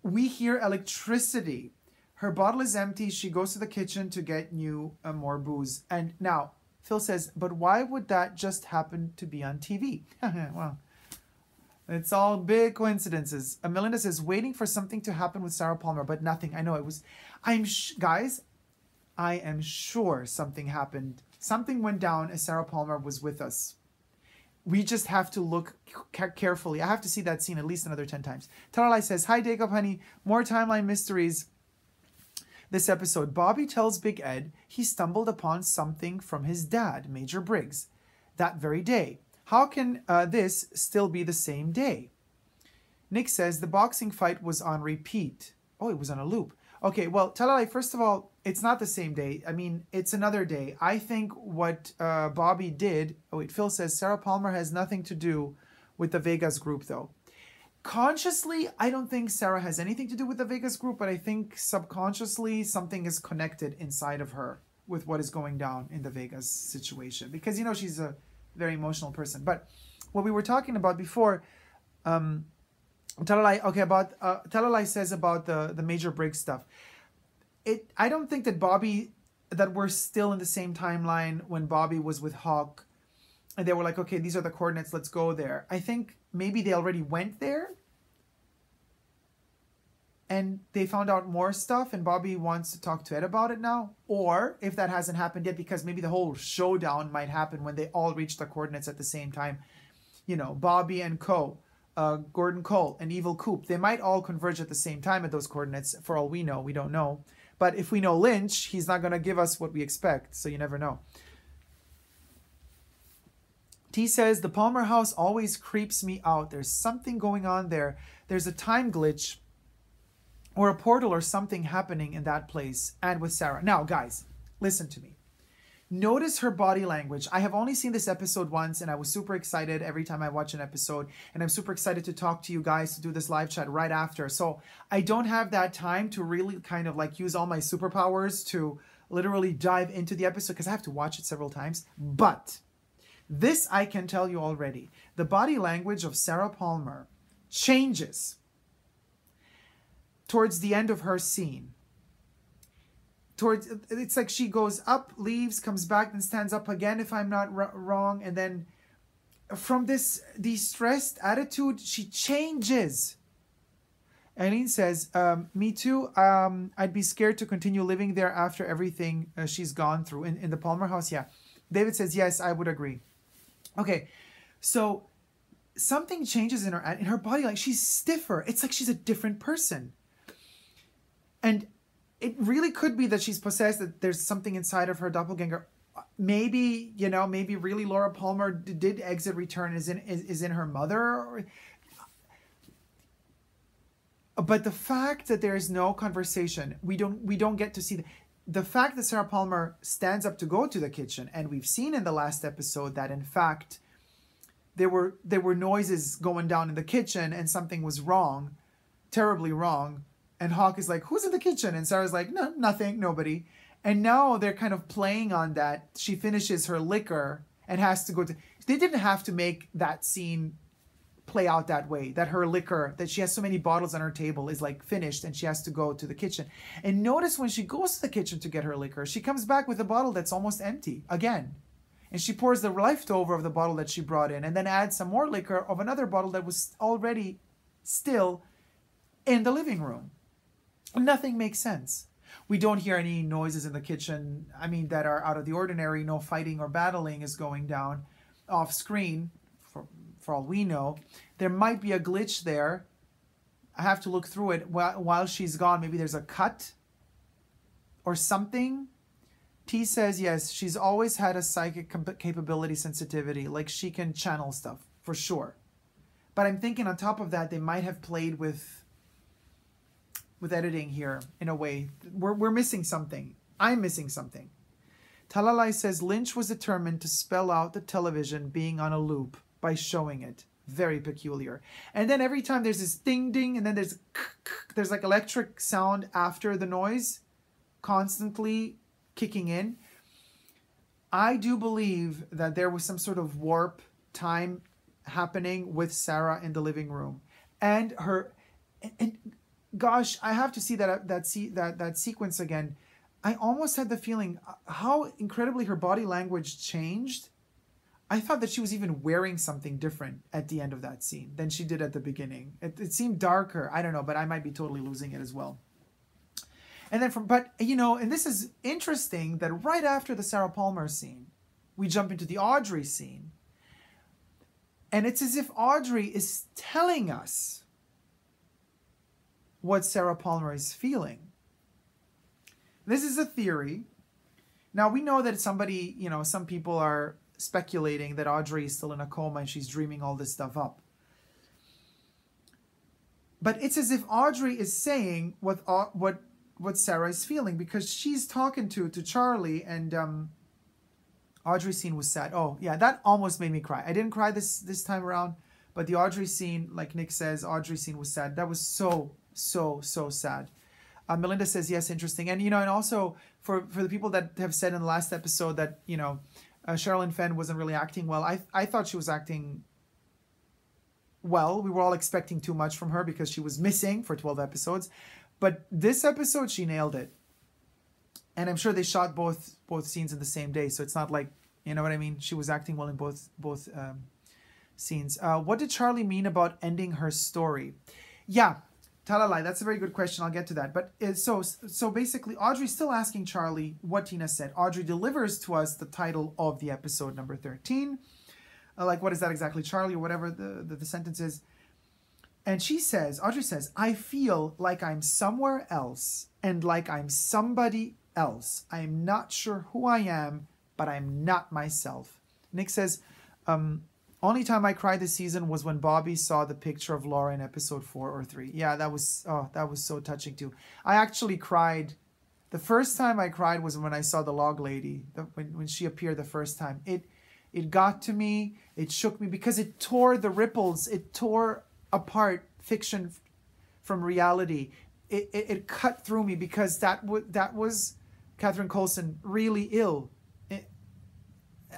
We hear electricity. Her bottle is empty. She goes to the kitchen to get more booze. And now, Phil says, but why would that just happen to be on TV? Well, It's all big coincidences. Melinda says, waiting for something to happen with Sarah Palmer, but nothing. I know it was, guys, I am sure something happened. Something went down as Sarah Palmer was with us. We just have to look carefully. I have to see that scene at least another 10 times. Talalai says, hi, Dacob, honey. More timeline mysteries this episode. Bobby tells Big Ed he stumbled upon something from his dad, Major Briggs, that very day. How can this still be the same day? Nick says the boxing fight was on repeat. Oh, it was on a loop. Okay, well, Talalai, first of all, it's not the same day. I mean, it's another day. I think what Bobby did... Oh, wait, Phil says Sarah Palmer has nothing to do with the Vegas group, though. Consciously, I don't think Sarah has anything to do with the Vegas group, but I think subconsciously something is connected inside of her with what is going down in the Vegas situation. Because, you know, she's a very emotional person. But what we were talking about before... Talalai, okay, about Talalai says about the Major Briggs stuff. I don't think that we're still in the same timeline when Bobby was with Hawk and they were like, okay, these are the coordinates, let's go there. I think maybe they already went there and they found out more stuff and Bobby wants to talk to Ed about it now. Or if that hasn't happened yet, because maybe the whole showdown might happen when they all reach the coordinates at the same time. You know, Bobby and Gordon Cole and Evil Coop, they might all converge at the same time at those coordinates. For all we know, we don't know. But if we know Lynch, he's not going to give us what we expect, so you never know. T says, the Palmer house always creeps me out. There's something going on there. There's a time glitch or a portal or something happening in that place and with Sarah. Now, guys, listen to me. Notice her body language. I have only seen this episode once and I was super excited every time I watch an episode, and I'm super excited to talk to you guys, to do this live chat right after. So I don't have that time to really kind of like use all my superpowers to literally dive into the episode because I have to watch it several times. But this I can tell you already. The body language of Sarah Palmer changes towards the end of her scene. It's like she goes up, leaves, comes back, then stands up again, if I'm not wrong. And then from this distressed attitude, she changes. Eileen says, me too. I'd be scared to continue living there after everything she's gone through. In the Palmer house, yeah. David says, yes, I would agree. Okay, so something changes in her body. Like she's stiffer. It's like she's a different person. And it really could be that she's possessed, that there's something inside of her doppelganger. Maybe, you know, maybe really Laura Palmer did exit return, is in her mother. But the fact that there is no conversation, we don't get to see the fact that Sarah Palmer stands up to go to the kitchen, and we've seen in the last episode that in fact there were noises going down in the kitchen and something was wrong, terribly wrong. And Hawk is like, who's in the kitchen? And Sarah's like, no, nothing, nobody. And now they're kind of playing on that. She finishes her liquor and has to go to... They didn't have to make that scene play out that way. That her liquor, that she has so many bottles on her table, is like finished and she has to go to the kitchen. And notice when she goes to the kitchen to get her liquor, she comes back with a bottle that's almost empty again. And she pours the leftover of the bottle that she brought in and then adds some more liquor of another bottle that was already still in the living room. Nothing makes sense. We don't hear any noises in the kitchen, I mean, that are out of the ordinary. No fighting or battling is going down off screen, for all we know. There might be a glitch there. I have to look through it while she's gone. Maybe there's a cut or something. T says, yes, she's always had a psychic capability, sensitivity. Like she can channel stuff, for sure. But I'm thinking on top of that, they might have played with editing here in a way. We're missing something. I'm missing something. Talalai says Lynch was determined to spell out the television being on a loop by showing it. Very peculiar. And then every time there's this ding ding and then there's like electric sound after the noise constantly kicking in. I do believe that there was some sort of warp time happening with Sarah in the living room. And her... And gosh, I have to see that sequence again. I almost had the feeling how incredibly her body language changed. I thought that she was even wearing something different at the end of that scene than she did at the beginning. It seemed darker. I don't know, but I might be totally losing it as well. And then but you know, and this is interesting that right after the Sarah Palmer scene, we jump into the Audrey scene. And it's as if Audrey is telling us what Sarah Palmer is feeling. This is a theory. Now, we know that somebody, you know, some people are speculating that Audrey is still in a coma and she's dreaming all this stuff up. But it's as if Audrey is saying what Sarah is feeling, because she's talking to Charlie, and Audrey's scene was sad. Oh, yeah, that almost made me cry. I didn't cry this time around, but the Audrey scene, like Nick says, Audrey's scene was sad. That was so sad. Melinda says, yes, interesting. And, you know, and also for the people that have said in the last episode that, you know, Sherilyn Fenn wasn't really acting well, I thought she was acting well. We were all expecting too much from her because she was missing for 12 episodes. But this episode, she nailed it. And I'm sure they shot both scenes in the same day. So it's not like, you know what I mean? She was acting well in both scenes. What did Charlie mean about ending her story? Yeah, Talalai, that's a very good question. I'll get to that. But so basically, Audrey's still asking Charlie what Tina said. Audrey delivers to us the title of the episode, number 13. Like, what is that exactly, Charlie, or whatever the sentence is. And Audrey says, I feel like I'm somewhere else and like I'm somebody else. I'm not sure who I am, but I'm not myself. Nick says, only time I cried this season was when Bobby saw the picture of Laura in episode 4 or 3. Yeah, that was so touching too. I actually cried. The first time I cried was when I saw the log lady, when she appeared the first time. It got to me. It shook me because it tore the ripples. It tore apart fiction from reality. It cut through me because that was Catherine Coulson really ill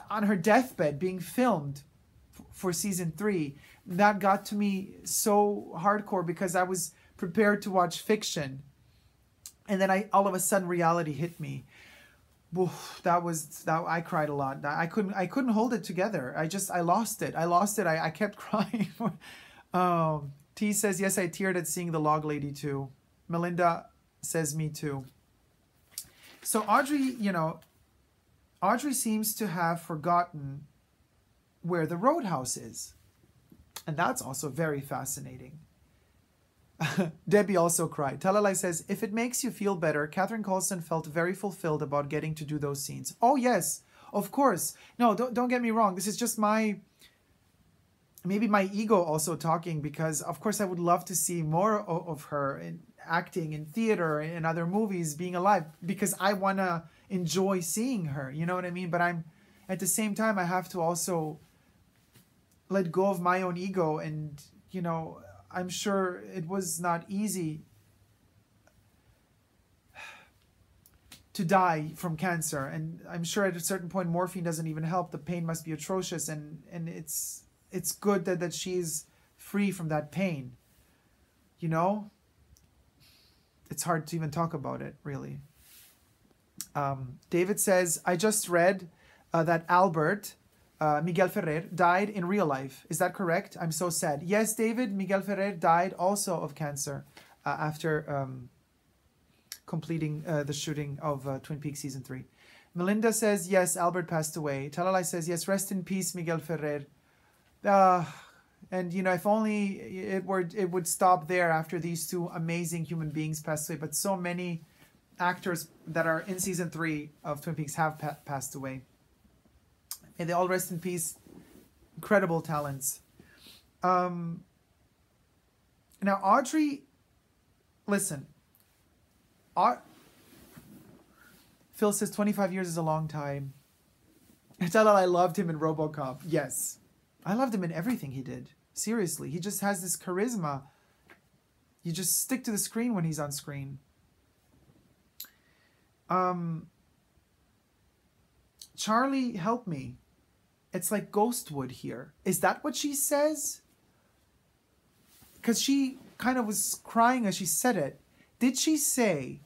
on her deathbed being filmed for season 3. That got to me so hardcore because I was prepared to watch fiction, and then all of a sudden reality hit me. Oof, I cried a lot. I couldn't hold it together. I lost it. I kept crying. T says, yes, I teared at seeing the log lady too. Melinda says, me too. So Audrey, you know, Audrey seems to have forgotten where the roadhouse is. And that's also very fascinating. Debbie also cried. Talalai says, if it makes you feel better, Catherine Coulson felt very fulfilled about getting to do those scenes. Oh, yes, of course. No, don't get me wrong. This is just maybe my ego also talking, because of course I would love to see more of her in acting in theater and other movies, being alive, because I want to enjoy seeing her, you know what I mean? But at the same time, I have to also let go of my own ego, and, you know, I'm sure it was not easy to die from cancer, and I'm sure at a certain point morphine doesn't even help. The pain must be atrocious, and it's good that she's free from that pain. You know, it's hard to even talk about it, really. David says, I just read that Albert Miguel Ferrer died in real life. Is that correct? I'm so sad. Yes, David, Miguel Ferrer died also of cancer after completing the shooting of Twin Peaks Season 3. Melinda says, yes, Albert passed away. Talalai says, yes, rest in peace, Miguel Ferrer. And, you know, if only it would stop there after these two amazing human beings passed away. But so many actors that are in Season 3 of Twin Peaks have passed away. May they all rest in peace. Incredible talents. Now, Audrey, listen. Phil says 25 years is a long time. I loved him in RoboCop. Yes. I loved him in everything he did. Seriously. He just has this charisma. You just stick to the screen when he's on screen. Charlie, help me. It's like Ghostwood here. Is that what she says? Because she kind of was crying as she said it. Did she say...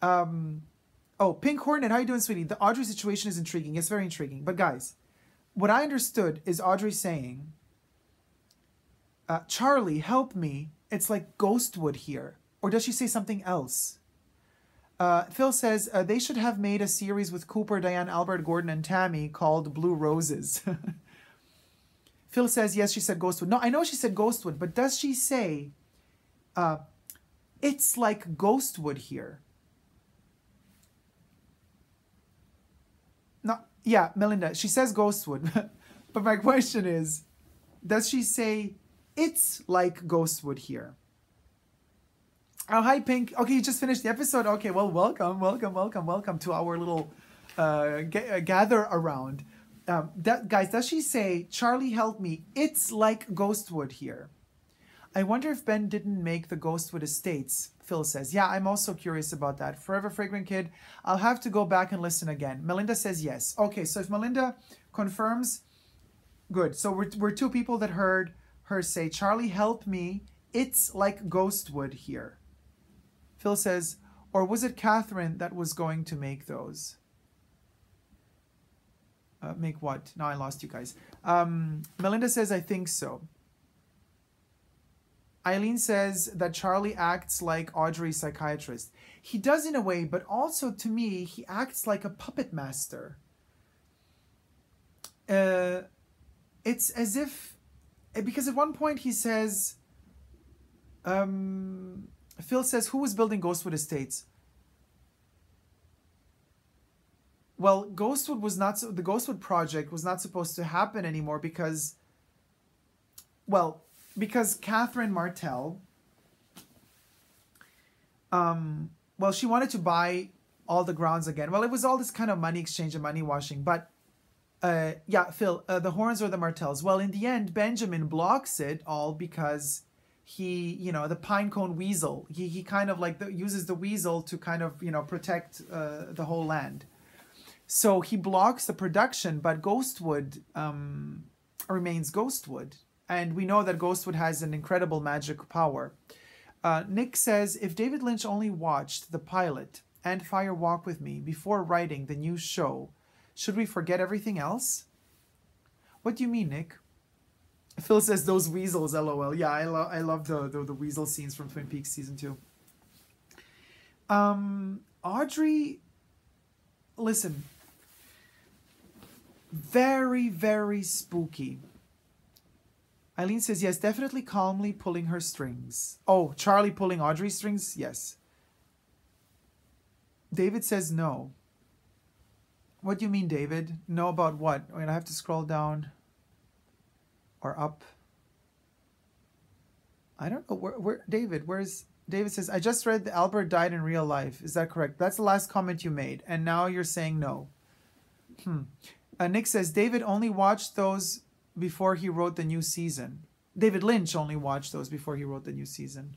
oh, Pink Hornet, how you doing, sweetie? The Audrey situation is intriguing. It's very intriguing. But guys, what I understood is Audrey saying, Charlie, help me. It's like Ghostwood here. Or does she say something else? Phil says, they should have made a series with Cooper, Diane, Albert, Gordon, and Tammy called Blue Roses. Phil says, yes, she said Ghostwood. No, I know she said Ghostwood, but does she say, it's like Ghostwood here? No, yeah, Melinda, she says Ghostwood. But my question is, does she say, it's like Ghostwood here? Oh, hi, Pink. Okay, you just finished the episode. Okay, well, welcome to our little gather around. Guys, does she say, Charlie, help me, it's like Ghostwood here? I wonder if Ben didn't make the Ghostwood Estates, Phil says. Yeah, I'm also curious about that. Forever Fragrant Kid, I'll have to go back and listen again. Melinda says yes. Okay, so if Melinda confirms, good. So we're two people that heard her say, Charlie, help me, it's like Ghostwood here. Phil says, or was it Catherine that was going to make those? Make what? Now I lost you guys. Melinda says, I think so. Eileen says that Charlie acts like Audrey's psychiatrist. He does in a way, but also to me, he acts like a puppet master. It's as if, because at one point he says, Phil says, who was building Ghostwood Estates? Well, Ghostwood was not, the Ghostwood project was not supposed to happen anymore because, well, because Catherine Martell, well, she wanted to buy all the grounds again. Well, it was all this kind of money exchange and money washing. But, yeah, Phil, the Horns or the Martells. Well, in the end, Benjamin blocks it all because he, you know, the pinecone weasel, he kind of like uses the weasel to kind of, you know, protect the whole land. So he blocks the production, but Ghostwood remains Ghostwood. And we know that Ghostwood has an incredible magic power. Nick says, if David Lynch only watched the pilot and Fire Walk With Me before writing the new show, should we forget everything else? What do you mean, Nick? Phil says, those weasels, LOL. Yeah, I love the weasel scenes from Twin Peaks Season 2. Audrey, listen, very, very spooky. Eileen says, yes, definitely calmly pulling her strings. Oh, Charlie pulling Audrey's strings? Yes. David says no. What do you mean, David? No about what? I mean, I have to scroll down or up. I don't know. Where David, where's... David says, I just read that Albert died in real life. Is that correct? That's the last comment you made. And now you're saying no. Nick says, David only watched those before he wrote the new season. David Lynch only watched those before he wrote the new season.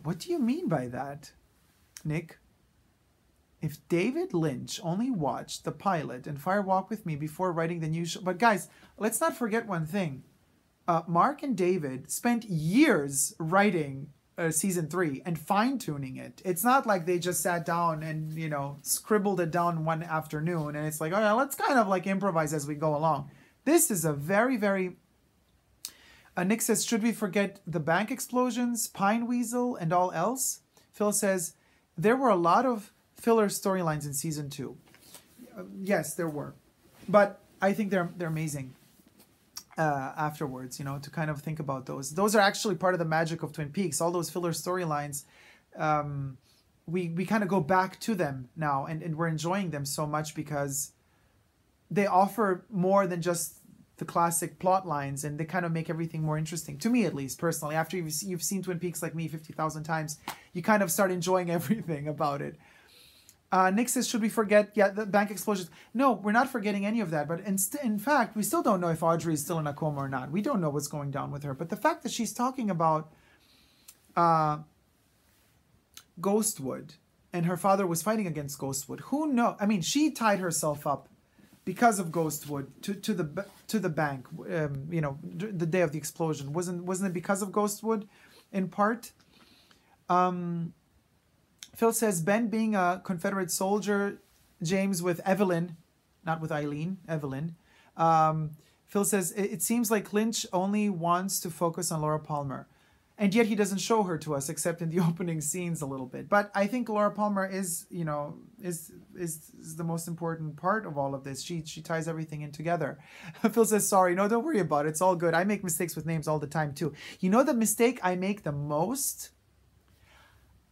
What do you mean by that, Nick? If David Lynch only watched the pilot and Fire Walk With Me before writing the new show... But guys, let's not forget one thing. Mark and David spent years writing season 3 and fine-tuning it. It's not like they just sat down and, you know, scribbled it down one afternoon and it's like, oh yeah, let's kind of like improvise as we go along. This is a very, very... Nick says, should we forget the bank explosions, Pine Weasel, and all else? Phil says, there were a lot of filler storylines in season 2. Yes, there were. But I think they're amazing. Afterwards, you know, to kind of think about those. Those are actually part of the magic of Twin Peaks. All those filler storylines, we kind of go back to them now, and we're enjoying them so much because they offer more than just the classic plot lines, and they kind of make everything more interesting, to me at least, personally. After you've seen Twin Peaks like me 50,000 times, you kind of start enjoying everything about it. Nick says, should we forget, the bank explosions? No, we're not forgetting any of that. But in fact, we still don't know if Audrey is still in a coma or not. We don't know what's going down with her. But the fact that she's talking about Ghostwood and her father was fighting against Ghostwood, who knows? I mean, she tied herself up because of Ghostwood to the bank. You know, the day of the explosion wasn't it because of Ghostwood? in part. Phil says, Ben being a Confederate soldier, James with Evelyn, not with Eileen, Evelyn. Phil says, it seems like Lynch only wants to focus on Laura Palmer. And yet he doesn't show her to us except in the opening scenes a little bit. But I think Laura Palmer is, you know, is the most important part of all of this. She ties everything in together. Phil says, sorry, no, don't worry about it. It's all good. I make mistakes with names all the time too. You know the mistake I make the most?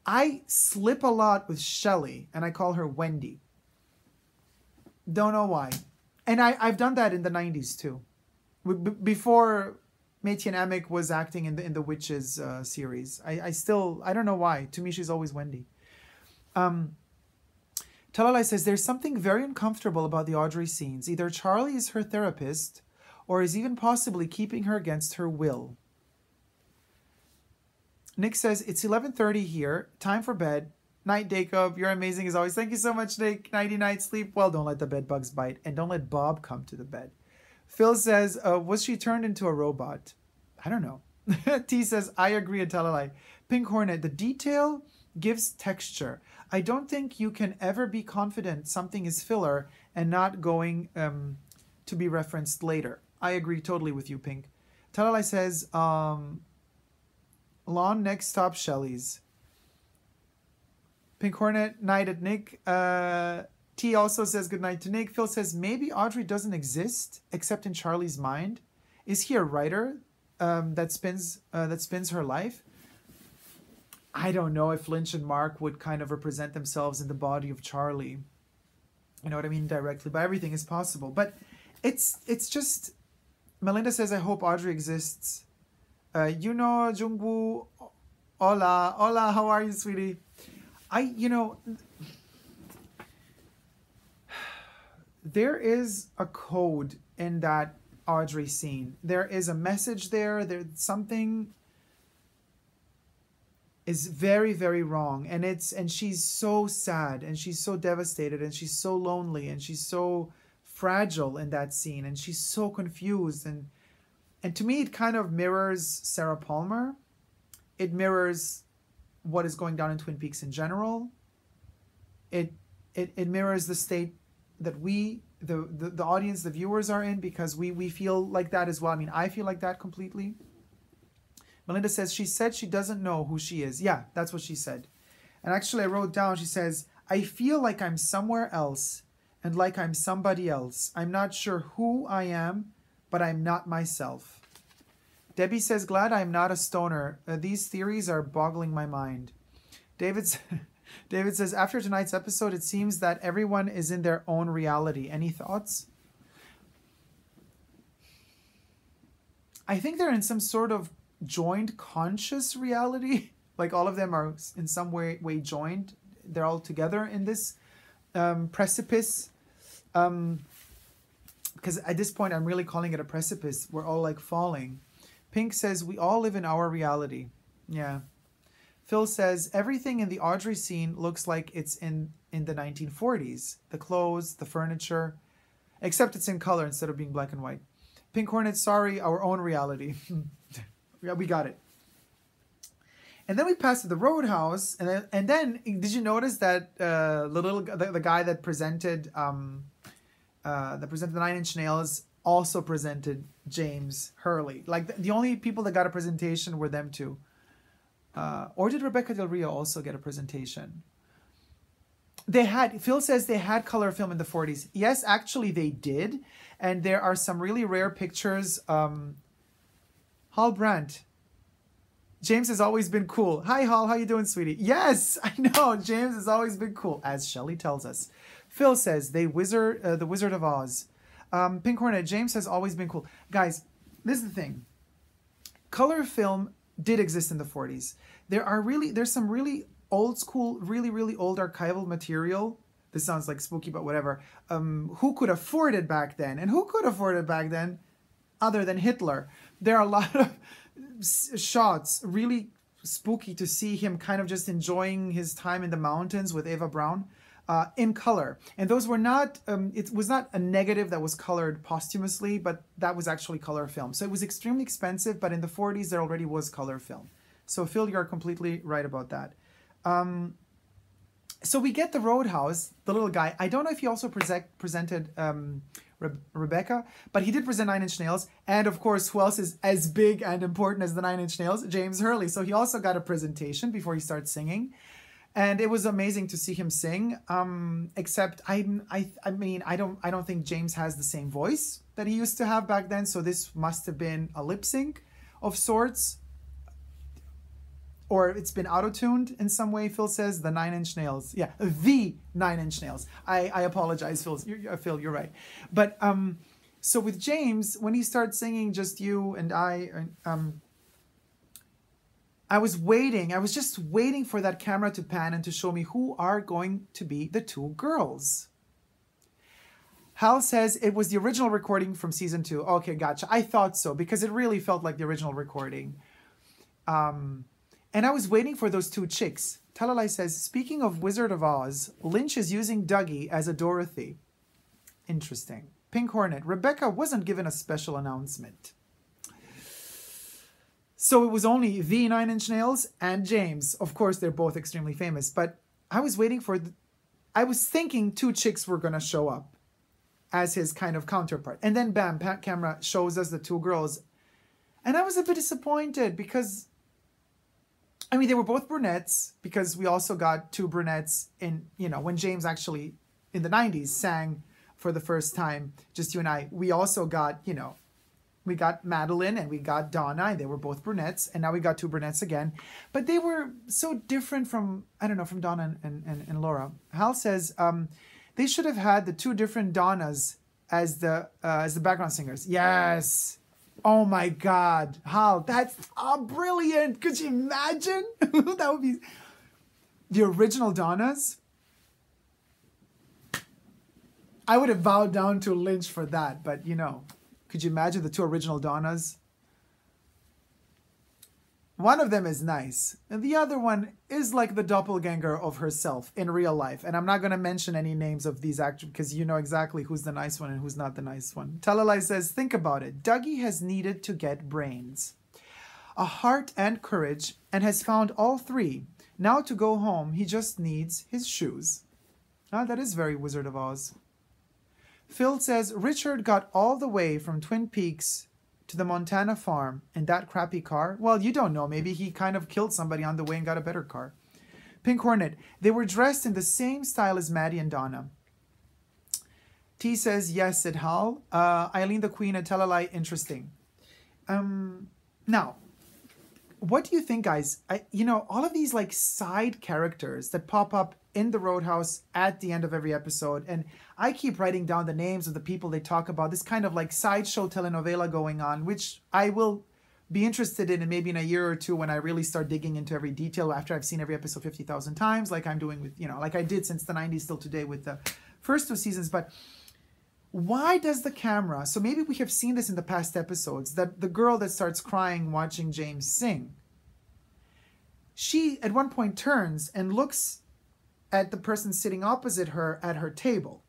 I slip a lot with Shelley and I call her Wendy. Don't know why. And I've done that in the 90s too. Before Métier Amick was acting in the Witches series. I don't know why. To me, she's always Wendy. Talalai says, there's something very uncomfortable about the Audrey scenes. Either Charlie is her therapist or is even possibly keeping her against her will. Nick says, it's 11:30 here. Time for bed. Night, Dacob. You're amazing as always. Thank you so much, Nick. Nighty night. Sleep well. Don't let the bed bugs bite. And don't let Bob come to the bed. Phil says, was she turned into a robot? I don't know. T says, I agree, and tell a lie. Pink Hornet, the detail gives texture. I don't think you can ever be confident something is filler and not going to be referenced later. I agree totally with you, Pink. Talalai says, lawn next stop Shelley's. Pink Hornet, night at Nick. T also says good night to Nick. Phil says, maybe Audrey doesn't exist except in Charlie's mind. Is he a writer that spins her life? I don't know if Lynch and Mark would kind of represent themselves in the body of Charlie. You know what I mean? Directly, but everything is possible. But it's just, Melinda says, I hope Audrey exists. Juno, Jungwoo, hola, how are you, sweetie? There is a code in that Audrey scene. There is a message there. There's something is very, very wrong. And she's so sad and she's so devastated and she's so lonely and she's so fragile in that scene and she's so confused. And to me, it kind of mirrors Sarah Palmer. It mirrors what is going down in Twin Peaks in general. It mirrors the state that we, the audience, the viewers are in, because we feel like that as well. I mean, I feel like that completely. Melinda says, she said she doesn't know who she is. Yeah, that's what she said. And actually I wrote down, she says, I feel like I'm somewhere else and like I'm somebody else. I'm not sure who I am, but I'm not myself. Debbie says, glad I'm not a stoner. These theories are boggling my mind. David says, after tonight's episode, it seems that everyone is in their own reality. Any thoughts? I think they're in some sort of joined conscious reality. Like all of them are in some way joined. They're all together in this precipice. Because at this point, I'm really calling it a precipice. We're all like falling. Pink says, we all live in our reality. Yeah. Phil says, everything in the Audrey scene looks like it's in the 1940s. The clothes, the furniture, except it's in color instead of being black and white. Pink Hornet, sorry, our own reality. Yeah, we got it. And then we passed to the Roadhouse, and then did you notice that the guy that presented the 9 Inch Nails also presented James Hurley? Like the only people that got a presentation were them two. Or did Rebecca Del Rio also get a presentation? Phil says they had color film in the 40s. Yes, actually they did. And there are some really rare pictures. Hal Brandt. James has always been cool. Hi, Hal. How you doing, sweetie? Yes, I know. James has always been cool, as Shelley tells us. Phil says the Wizard of Oz. Pink Hornet, James has always been cool. Guys, this is the thing. Color film did exist in the 40s. There's some really old school, really, really old archival material. This sounds like spooky, but whatever. Who could afford it back then? And who could afford it back then other than Hitler? There are a lot of shots, really spooky to see him kind of just enjoying his time in the mountains with Eva Braun in color. And those were not, it was not a negative that was colored posthumously, but that was actually color film. So it was extremely expensive, but in the 40s there already was color film. So Phil, you're completely right about that. So we get the Roadhouse, the little guy. I don't know if he also presented Rebecca, but he did present Nine Inch Nails. And of course, who else is as big and important as the Nine Inch Nails? James Hurley. So he also got a presentation before he starts singing. And it was amazing to see him sing. Except I mean, I don't think James has the same voice that he used to have back then. So this must have been a lip sync of sorts. Or it's been auto-tuned in some way, Phil says. The Nine Inch Nails. Yeah, the Nine Inch Nails. I apologize, Phil. Phil, you're right. But so with James, when he starts singing Just You and I was waiting. I was just waiting for that camera to pan and to show me who are going to be the two girls. Hal says it was the original recording from season 2. Okay, gotcha. I thought so because it really felt like the original recording. And I was waiting for those two chicks. Talalai says, speaking of Wizard of Oz, Lynch is using Dougie as a Dorothy. Interesting. Pink Hornet, Rebecca wasn't given a special announcement. So it was only the Nine Inch Nails and James. Of course, they're both extremely famous. But I was waiting for... I was thinking two chicks were going to show up as his kind of counterpart. And then, bam, camera shows us the two girls. And I was a bit disappointed because... I mean, they were both brunettes because we also got two brunettes in, you know, when James actually in the 90s sang for the first time, Just You and I. We also got, you know, we got Madeline and we got Donna, and they were both brunettes. And now we got two brunettes again. But they were so different from, I don't know, from Donna and Laura. Hal says they should have had the two different Donnas as the background singers. Yes. Oh my God, Hal, that's brilliant. Could you imagine? That would be the original Donnas. I would have bowed down to Lynch for that, but you know, could you imagine the two original Donnas? One of them is nice, and the other one is like the doppelganger of herself in real life. And I'm not going to mention any names of these actors because you know exactly who's the nice one and who's not the nice one. Talalai says, think about it. Dougie has needed to get brains, a heart and courage, and has found all three. Now to go home, he just needs his shoes. Ah, that is very Wizard of Oz. Phil says, Richard got all the way from Twin Peaks to the Montana farm in that crappy car? Well, you don't know. Maybe he kind of killed somebody on the way and got a better car. Pink Hornet, they were dressed in the same style as Maddie and Donna. T says, yes, said Hal. Eileen the Queen and Talalai, interesting. Now, what do you think, guys? You know, all of these like side characters that pop up in the Roadhouse at the end of every episode. And I keep writing down the names of the people they talk about. This kind of like sideshow telenovela going on, which I will be interested in maybe in a year or two when I really start digging into every detail after I've seen every episode 50,000 times, like I'm doing with, you know, like I did since the 90s till today with the first two seasons. But why does the camera, so maybe we have seen this in the past episodes, that the girl that starts crying watching James sing, she at one point turns and looks at the person sitting opposite her at her table.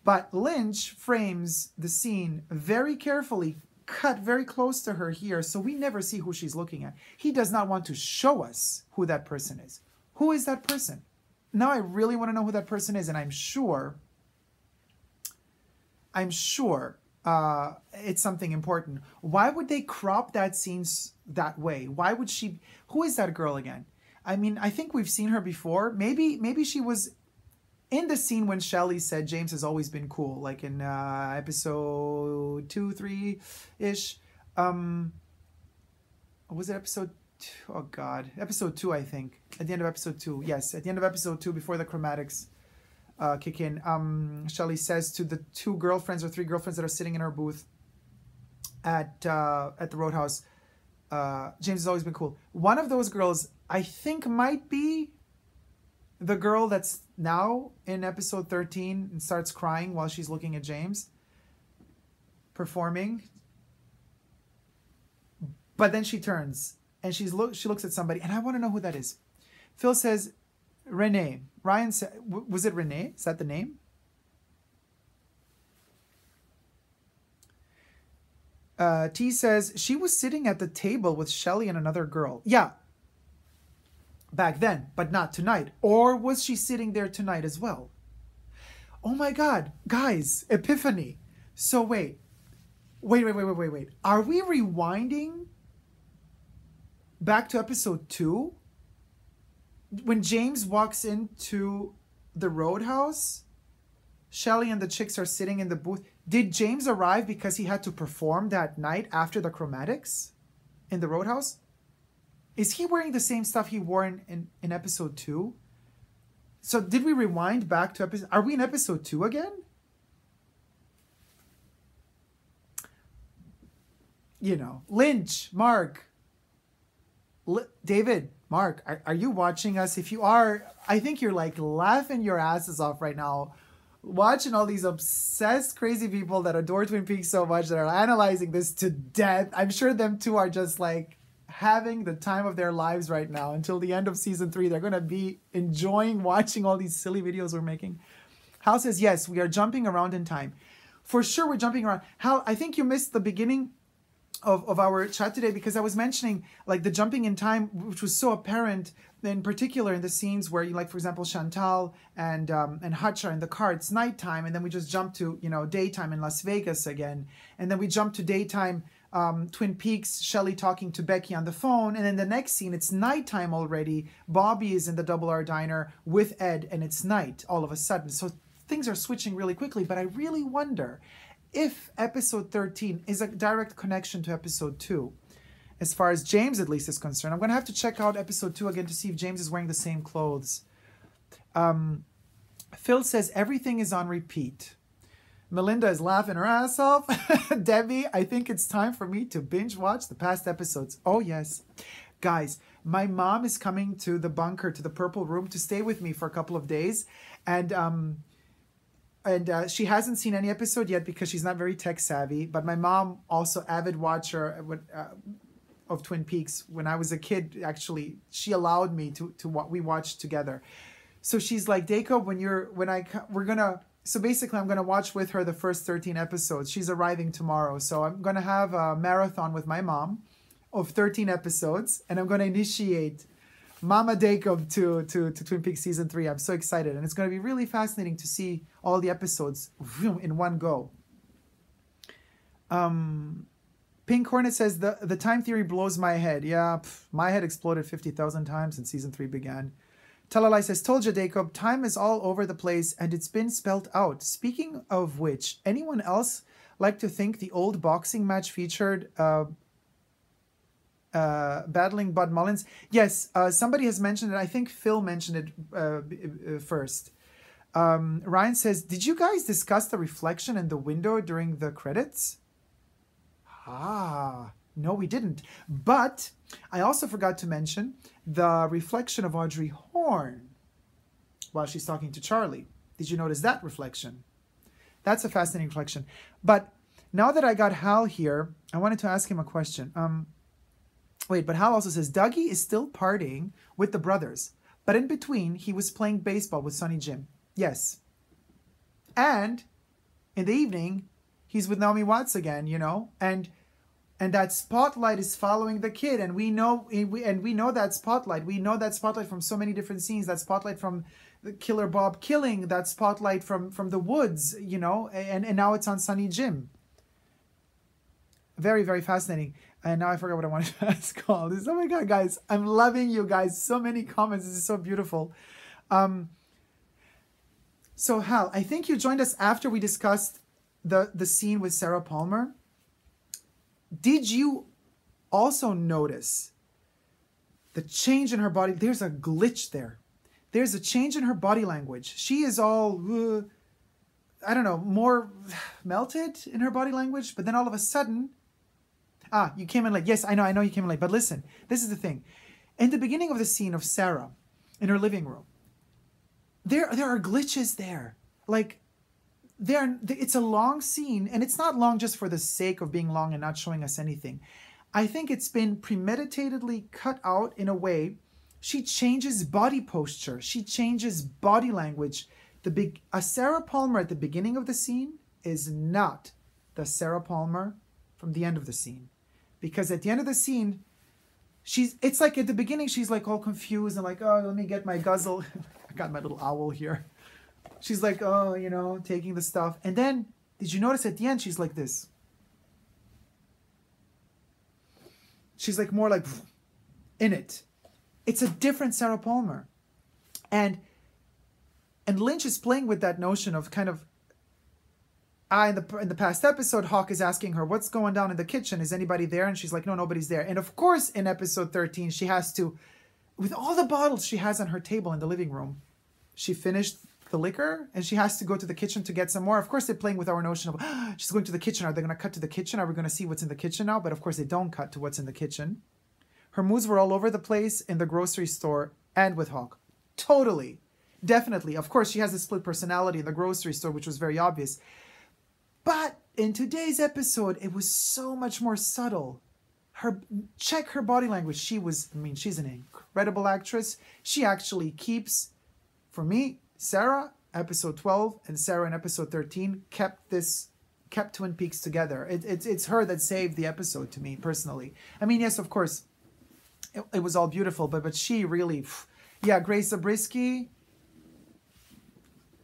But Lynch frames the scene very carefully, cut very close to her here, so we never see who she's looking at. He does not want to show us who that person is. Who is that person? Now I really want to know who that person is, and I'm sure it's something important. Why would they crop that scene that way? Why would she... Who is that girl again? I mean, I think we've seen her before. Maybe she was in the scene when Shelley said James has always been cool, like in episode 2, 3-ish. Was it episode 2? Oh, God. Episode 2, I think. At the end of episode 2. Yes, at the end of episode 2, before the chromatics kick in, Shelley says to the 2 girlfriends or 3 girlfriends that are sitting in her booth at the Roadhouse, James has always been cool. One of those girls, I think, might be the girl that's now in episode 13 and starts crying while she's looking at James performing. But then she turns and she looks at somebody, and I want to know who that is. Phil says Renee. Ryan said, was it Renee? Is that the name? T says, she was sitting at the table with Shelly and another girl. Yeah, back then, but not tonight. Or was she sitting there tonight as well? Oh my God, guys, epiphany. So wait. Are we rewinding back to episode 2? When James walks into the Roadhouse, Shelly and the chicks are sitting in the booth. Did James arrive because he had to perform that night after the Chromatics in the Roadhouse? Is he wearing the same stuff he wore in episode 2? So did we rewind back to episode... Are we in episode 2 again? You know, Lynch, Mark, David, Mark, are you watching us? If you are, I think you're like laughing your asses off right now, watching all these obsessed, crazy people that adore Twin Peaks so much that are analyzing this to death. I'm sure them two are just like having the time of their lives right now until the end of season 3. They're going to be enjoying watching all these silly videos we're making. Hal says, yes, we are jumping around in time. For sure, we're jumping around. Hal, I think you missed the beginning of our chat today because I was mentioning like the jumping in time, which was so apparent in particular in the scenes where you, like, for example, Chantal and Hutch are in the car. It's nighttime, and then we just jump to, you know, daytime in Las Vegas again, and then we jump to daytime, Twin Peaks, Shelly talking to Becky on the phone, and then the next scene it's nighttime already. Bobby is in the Double R diner with Ed, and it's night all of a sudden. So things are switching really quickly, but I really wonder if episode 13 is a direct connection to episode 2, as far as James at least is concerned. I'm going to have to check out episode 2 again to see if James is wearing the same clothes. Phil says everything is on repeat. Melinda is laughing her ass off. Debbie, I think it's time for me to binge watch the past episodes. Oh, yes. Guys, my mom is coming to the bunker, to the Purple Room, to stay with me for a couple of days. And she hasn't seen any episode yet because she's not very tech savvy. But my mom, also avid watcher of Twin Peaks. When I was a kid, actually, she allowed me to we watched together. So she's like, Dacob, so basically I'm gonna watch with her the first 13 episodes. She's arriving tomorrow, so I'm gonna have a marathon with my mom of 13 episodes, and I'm gonna initiate Mama Dacob to Twin Peaks season 3. I'm so excited, and it's going to be really fascinating to see all the episodes in one go. Pink Hornet says the time theory blows my head. Yeah, my head exploded 50,000 times since season 3 began. Talalai says, told you, Dacob, time is all over the place and it's been spelt out. Speaking of which, anyone else like to think the old boxing match featured battling Bud Mullins? Yes, somebody has mentioned it. I think Phil mentioned it first. Ryan says, did you guys discuss the reflection in the window during the credits? No, we didn't. But I also forgot to mention the reflection of Audrey Horne while she's talking to Charlie. Did you notice that reflection? That's a fascinating reflection. But now that I got Hal here, I wanted to ask him a question. Wait, but Hal also says, Dougie is still partying with the brothers. But in between, he was playing baseball with Sonny Jim. Yes. And in the evening, he's with Naomi Watts again, you know. And that spotlight is following the kid. And we know that spotlight. We know that spotlight from so many different scenes. That spotlight from the Killer Bob killing. That spotlight from the woods, you know. And now it's on Sonny Jim. Very, very fascinating. And now I forgot what I wanted to ask all this. Oh my God, guys, I'm loving you guys. So many comments. This is so beautiful. So Hal, I think you joined us after we discussed the scene with Sarah Palmer. Did you also notice the change in her body? There's a glitch there. There's a change in her body language. She is all, I don't know, more melted in her body language. But then all of a sudden, you came in late. Yes, I know you came in late. But listen, this is the thing. In the beginning of the scene of Sarah in her living room, there are glitches there. Like, it's a long scene, and it's not long just for the sake of being long and not showing us anything. I think it's been premeditatedly cut out in a way. She changes body posture. She changes body language. A Sarah Palmer at the beginning of the scene is not the Sarah Palmer from the end of the scene. Because at the end of the scene, it's like at the beginning, she's like all confused and like, oh, let me get my guzzle. I got my little owl here. She's like, oh, you know, taking the stuff. And then, did you notice at the end, she's like this. She's like more like in it. It's a different Sarah Palmer. And Lynch is playing with that notion of kind of, in the past episode, Hawk is asking her, what's going down in the kitchen? Is anybody there? And she's like, no, nobody's there. And of course, in episode 13, she has to, with all the bottles she has on her table in the living room, she finished the liquor and she has to go to the kitchen to get some more. Of course, they're playing with our notion of, she's going to the kitchen. Are they going to cut to the kitchen? Are we going to see what's in the kitchen now? But of course, they don't cut to what's in the kitchen. Her moods were all over the place in the grocery store and with Hawk. Totally. Definitely. Of course, she has a split personality in the grocery store, which was very obvious. But in today's episode, it was so much more subtle. Check her body language. She's an incredible actress. She actually keeps, for me, Sarah, episode 12, and Sarah in episode 13, kept Twin Peaks together. It's her that saved the episode to me, personally. I mean, yes, of course, it was all beautiful, but she really, yeah, Grace Zabriskie,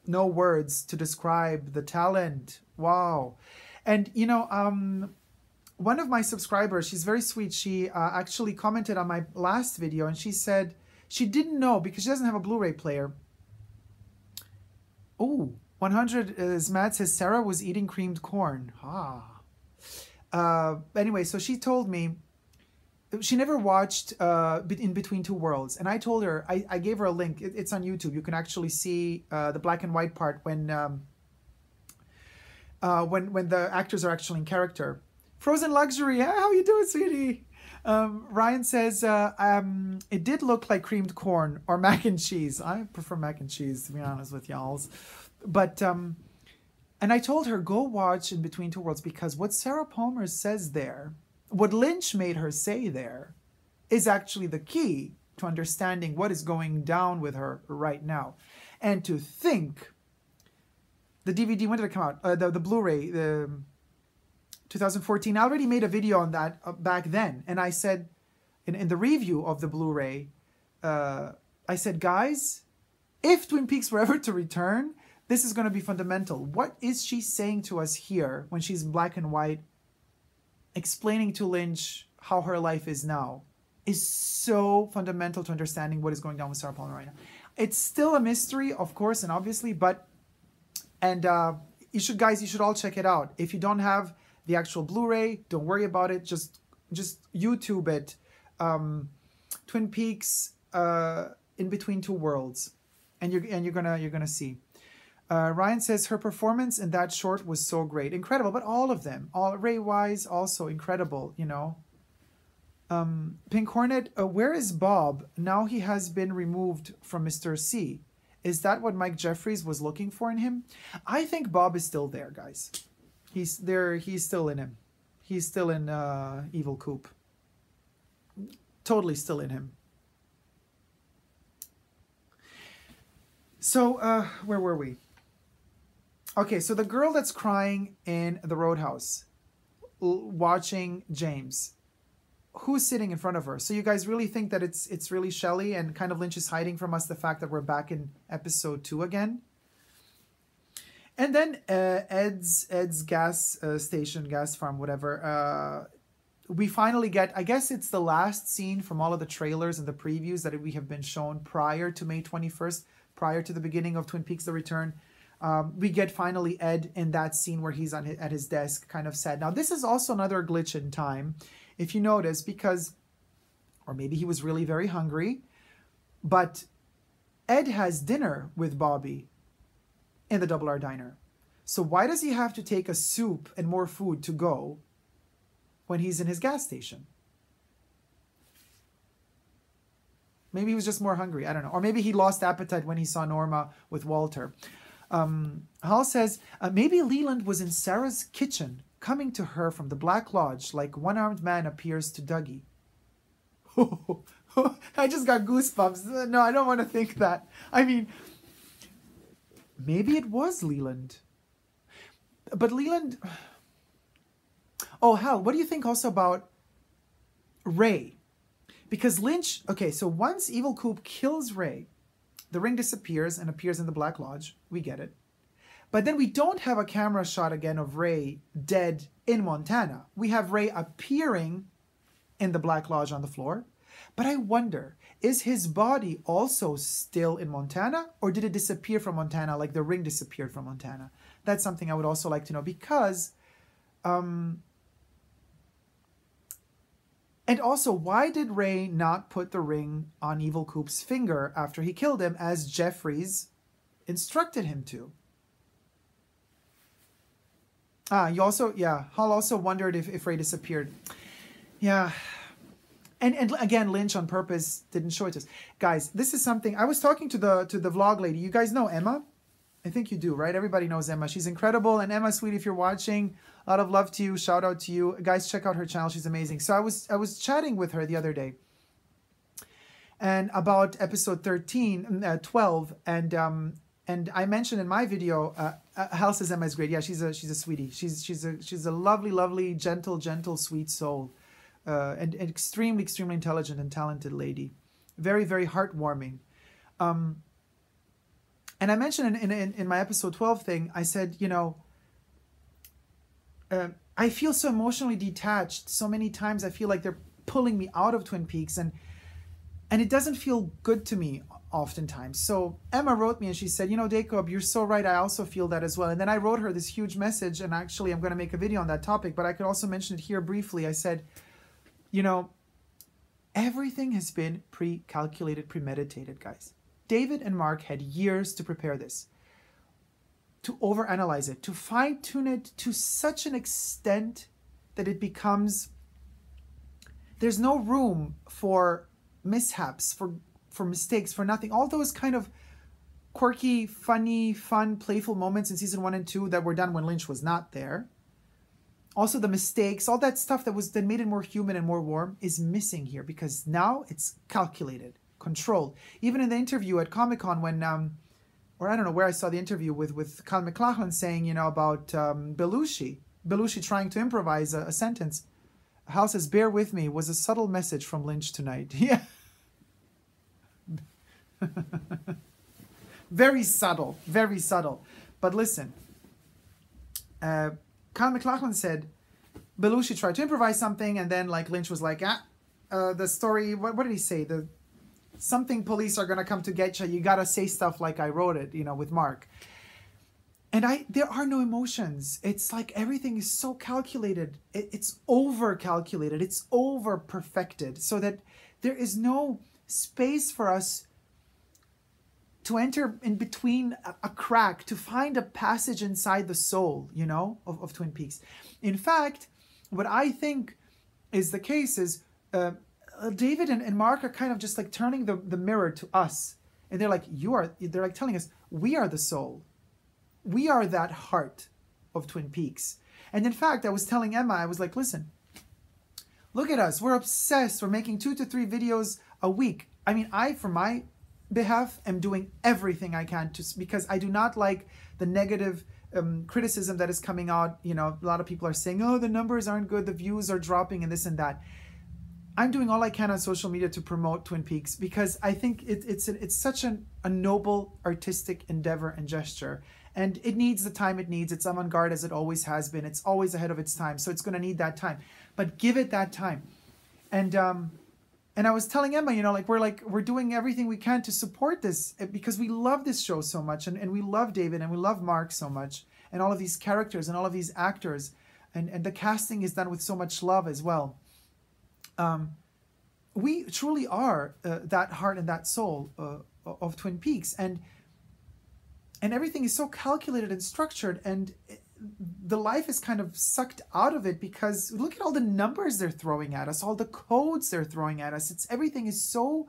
no words to describe the talent. Wow. And, you know, one of my subscribers, she's very sweet. She actually commented on my last video and she said she didn't know because she doesn't have a Blu-ray player. Oh, 100 is Matt says Sarah was eating creamed corn. Anyway, so she told me she never watched In Between Two Worlds. And I told her, I gave her a link. It's on YouTube. You can actually see the black and white part when the actors are actually in character. Frozen Luxury, how you doing, sweetie? Ryan says, it did look like creamed corn or mac and cheese. I prefer mac and cheese, to be honest with y'all. But, and I told her, go watch In Between Two Worlds because what Sarah Palmer says there, what Lynch made her say there, is actually the key to understanding what is going down with her right now. And to think, the DVD, when did it come out? The Blu-ray, 2014. I already made a video on that back then. And I said, in the review of the Blu-ray, I said, guys, if Twin Peaks were ever to return, this is going to be fundamental. What is she saying to us here when she's black and white, explaining to Lynch how her life is now, is so fundamental to understanding what is going on with Sarah Palmer right now. It's still a mystery, of course, and obviously, but, and you should all check it out. If you don't have the actual Blu-ray, don't worry about it. Just YouTube it. Twin Peaks, In Between Two Worlds, and you're gonna see. Ryan says her performance in that short was so great, incredible. But all of them, all Ray Wise also incredible. You know. Pink Hornet, where is Bob? Now he has been removed from Mr. C. Is that what Mike Jeffries was looking for in him? I think Bob is still there, guys. He's there. He's still in him. He's still in Evil Coop. Totally still in him. So, where were we? Okay, so the girl that's crying in the Roadhouse, watching James. Who's sitting in front of her? So you guys really think that it's really Shelley, and kind of Lynch is hiding from us the fact that we're back in episode 2 again? And then Ed's gas station, gas farm, whatever. We finally get, I guess it's the last scene from all of the trailers and the previews that we have been shown prior to May 21st, prior to the beginning of Twin Peaks: The Return. We get finally Ed in that scene where he's at his desk, kind of sad. Now, this is also another glitch in time, if you notice, because, or maybe he was really very hungry, but Ed has dinner with Bobby in the Double R Diner. So why does he have to take a soup and more food to go when he's in his gas station? Maybe he was just more hungry. I don't know. Or maybe he lost appetite when he saw Norma with Walter. Hall says, maybe Leland was in Sarah's kitchen, coming to her from the Black Lodge like one-armed man appears to Dougie. I just got goosebumps. No, I don't want to think that. I mean, maybe it was Leland. But Leland... Oh, hell, what do you think also about Ray? Because Lynch, okay, so once Evil Coop kills Ray, the ring disappears and appears in the Black Lodge. We get it. But then we don't have a camera shot again of Ray dead in Montana. We have Ray appearing in the Black Lodge on the floor. But I wonder, is his body also still in Montana, or did it disappear from Montana like the ring disappeared from Montana? That's something I would also like to know, because and also, why did Ray not put the ring on Evil Coop's finger after he killed him, as Jeffries instructed him to? You also, yeah, Hall also wondered if Ray disappeared. Yeah. And again, Lynch on purpose didn't show it to us. Guys, this is something, I was talking to the vlog lady. You guys know Emma? I think you do, right? Everybody knows Emma. She's incredible. And Emma, sweetie, if you're watching, a lot of love to you. Shout out to you. Guys, check out her channel. She's amazing. So I was chatting with her the other day, and about episode 12. And I mentioned in my video, Hal says Emma is great. Yeah, she's a sweetie. She's a lovely, lovely, gentle, sweet soul. And extremely, extremely intelligent and talented lady. Very, very heartwarming. And I mentioned in my episode 12 thing, I said, you know, I feel so emotionally detached. So many times I feel like they're pulling me out of Twin Peaks, and it doesn't feel good to me oftentimes. So Emma wrote me and she said, you know, Dacob, you're so right. I also feel that as well. And then I wrote her this huge message, and actually I'm going to make a video on that topic, but I could also mention it here briefly. I said, you know, everything has been pre-calculated, premeditated, guys. David and Mark had years to prepare this, to overanalyze it, to fine-tune it to such an extent that it becomes, there's no room for mishaps, for mistakes, for nothing. All those kind of quirky, funny, fun, playful moments in season 1 and 2 that were done when Lynch was not there. Also the mistakes, all that stuff that made it more human and more warm is missing here, because now it's calculated, controlled. Even in the interview at Comic-Con when, or I don't know where I saw the interview with Kyle MacLachlan saying, you know, about Belushi trying to improvise a sentence. Hal says, bear with me, was a subtle message from Lynch tonight. Yeah. Very subtle, very subtle. But listen, Kyle MacLachlan said Belushi tried to improvise something, and then like Lynch was like, the story, what did he say? Something police are going to come to get you. You got to say stuff like I wrote it, you know, with Mark. And there are no emotions. It's like everything is so calculated. It's over-calculated. It's over-perfected, so that there is no space for us to enter in between a crack, to find a passage inside the soul, you know, of Twin Peaks. In fact, what I think is the case is David and Mark are kind of just like turning the mirror to us. And they're like, they're like telling us, we are the soul. We are that heart of Twin Peaks. And in fact, I was telling Emma, I was like, listen, look at us. We're obsessed. We're making 2 to 3 videos a week. I mean, for my behalf, am doing everything I can because I do not like the negative criticism that is coming out. You know, a lot of people are saying, oh, the numbers aren't good, the views are dropping, and this and that. I'm doing all I can on social media to promote Twin Peaks, because I think it's such a noble artistic endeavor and gesture, and it needs the time it needs. It's avant-garde as it always has been. It's always ahead of its time, so it's going to need that time. But give it that time. And I was telling Emma, you know, we're doing everything we can to support this, because we love this show so much, and we love David and we love Mark so much, and all of these characters and all of these actors, and the casting is done with so much love as well. We truly are that heart and that soul of Twin Peaks, and everything is so calculated and structured, and the life is kind of sucked out of it, because look at all the numbers they're throwing at us, all the codes they're throwing at us. Everything is so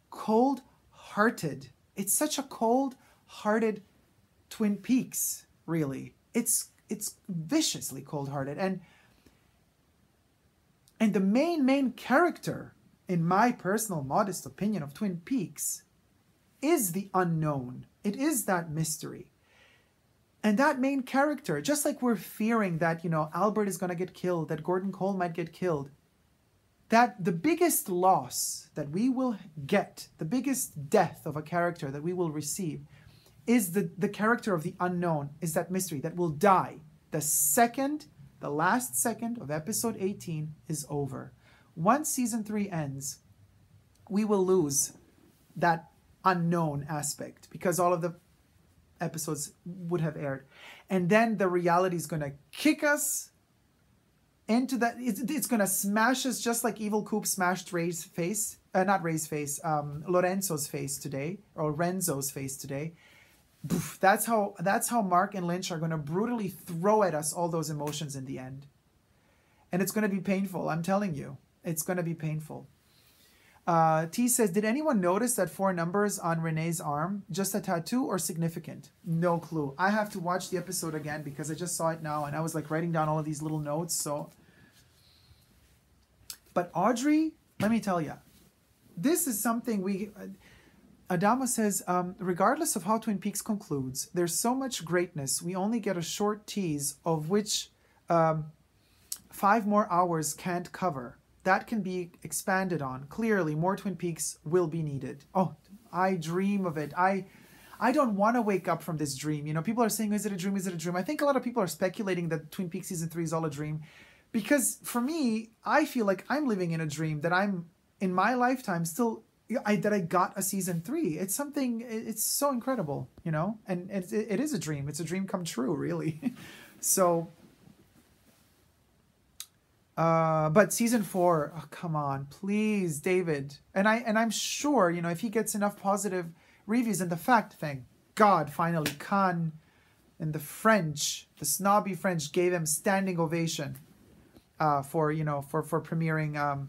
cold-hearted. It's such a cold-hearted Twin Peaks, really. It's viciously cold-hearted, and the main character, in my personal modest opinion, of Twin Peaks is the unknown. It is that mystery. And that main character, just like we're fearing that, you know, Albert is going to get killed, that Gordon Cole might get killed, that the biggest loss that we will get, the biggest death of a character that we will receive, is the character of the unknown, is that mystery that will die. The last second of episode 18 is over. Once season 3 ends, we will lose that unknown aspect because all of the episodes would have aired. And then the reality is going to kick us into that. It's going to smash us just like Evil Coop smashed Ray's face. Not Ray's face, Lorenzo's face today, or Renzo's face today. That's how Mark and Lynch are going to brutally throw at us all those emotions in the end. And it's going to be painful, I'm telling you. It's going to be painful. T says, did anyone notice that 4 numbers on Renee's arm? Just a tattoo or significant? No clue. I have to watch the episode again because I just saw it now and I was like writing down all of these little notes. So, but Audrey, let me tell you, this is something we... Adamo says, regardless of how Twin Peaks concludes, there's so much greatness, we only get a short tease of which 5 more hours can't cover. That can be expanded on. Clearly, more Twin Peaks will be needed. Oh, I dream of it. I don't want to wake up from this dream. You know, people are saying, is it a dream? Is it a dream? I think a lot of people are speculating that Twin Peaks Season 3 is all a dream. Because for me, I feel like I'm living in a dream that I'm, in my lifetime, still... that I got a season 3. It's something, it's so incredible, you know, and it is a dream. It's a dream come true, really. So, but season 4, oh, come on, please, David. And I'm sure, you know, if he gets enough positive reviews, and the fact, thank God, finally, Cannes and the French, the snobby French gave him standing ovation for, you know, for premiering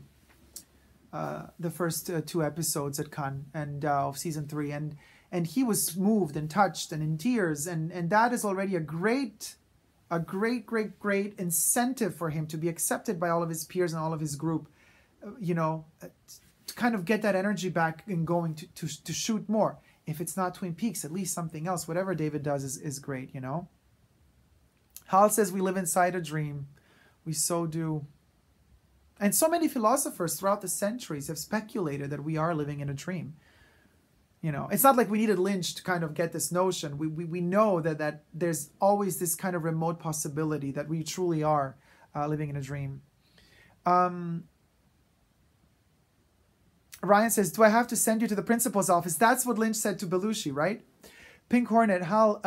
the first 2 episodes at Cannes and of season 3, and he was moved and touched and in tears, and that is already a great incentive for him to be accepted by all of his peers and all of his group, you know, to kind of get that energy back and going to shoot more. If it's not Twin Peaks, at least something else. Whatever David does is great, you know. Hal says we live inside a dream. We so do. And so many philosophers throughout the centuries have speculated that we are living in a dream. You know, it's not like we needed Lynch to kind of get this notion. We know that there's always this kind of remote possibility that we truly are living in a dream. Ryan says, do I have to send you to the principal's office? That's what Lynch said to Belushi, right? Pink Hornet, Hal,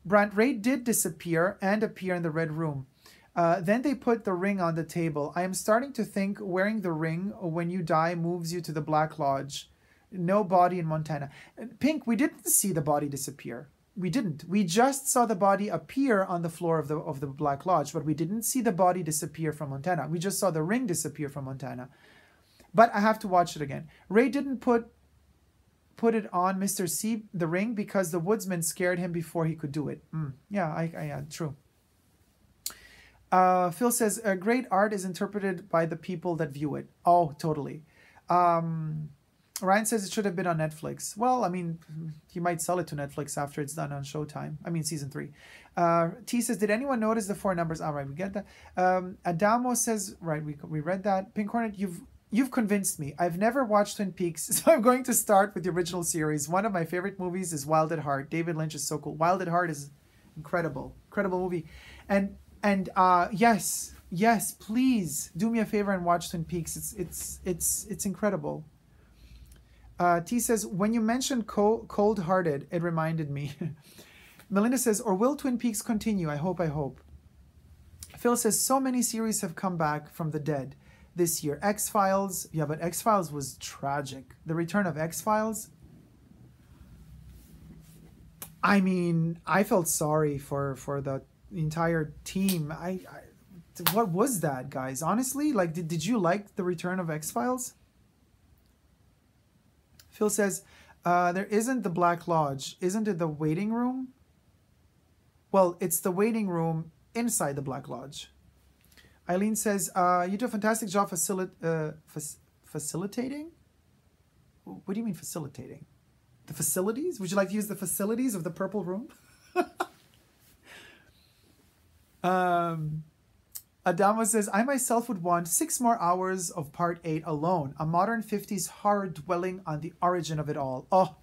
Brant, Ray did disappear and appear in the Red Room. Then they put the ring on the table. I am starting to think wearing the ring when you die moves you to the Black Lodge. No body in Montana. Pink, we didn't see the body disappear. We didn't. We just saw the body appear on the floor of the Black Lodge, but we didn't see the body disappear from Montana. We just saw the ring disappear from Montana. But I have to watch it again. Ray didn't put it on Mr. C, the ring, because the woodsman scared him before he could do it. Yeah, true. Phil says, great art is interpreted by the people that view it. Oh, totally. Ryan says it should have been on Netflix. Well, I mean, you might sell it to Netflix after it's done on Showtime. I mean, season 3. T says, did anyone notice the 4 numbers? All right, we get that. Adamo says, right, we read that. Pink Hornet, you've convinced me. I've never watched Twin Peaks, so I'm going to start with the original series. One of my favorite movies is Wild at Heart. David Lynch is so cool. Wild at Heart is incredible movie. And yes, please do me a favor and watch Twin Peaks. It's incredible. T says, when you mentioned Cold-Hearted, it reminded me. Melinda says, or will Twin Peaks continue? I hope. Phil says, so many series have come back from the dead this year. X-Files, yeah, but X-Files was tragic. The return of X-Files. I mean, I felt sorry for the entire team. What was that, guys? Honestly, like, did you like the return of X-Files? Phil says, there isn't the Black Lodge. Isn't it the waiting room? Well, it's the waiting room inside the Black Lodge. Eileen says, you do a fantastic job facilitating? What do you mean facilitating? The facilities? Would you like to use the facilities of the Purple Room? Adamo says, I myself would want 6 more hours of part 8 alone. A modern 50s horror dwelling on the origin of it all. Oh,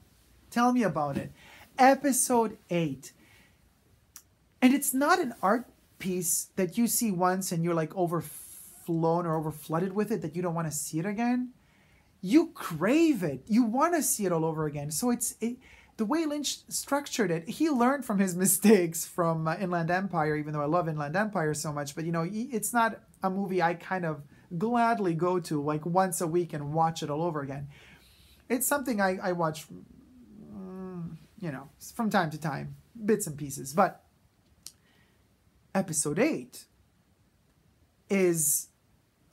tell me about it. Episode 8. And it's not an art piece that you see once and you're like overflown or overflooded with it that you don't want to see it again. You crave it. You want to see it all over again. So the way Lynch structured it, he learned from his mistakes from Inland Empire, even though I love Inland Empire so much. But, you know, it's not a movie I kind of gladly go to like once a week and watch it all over again. It's something I watch, you know, from time to time, bits and pieces. But episode 8 is...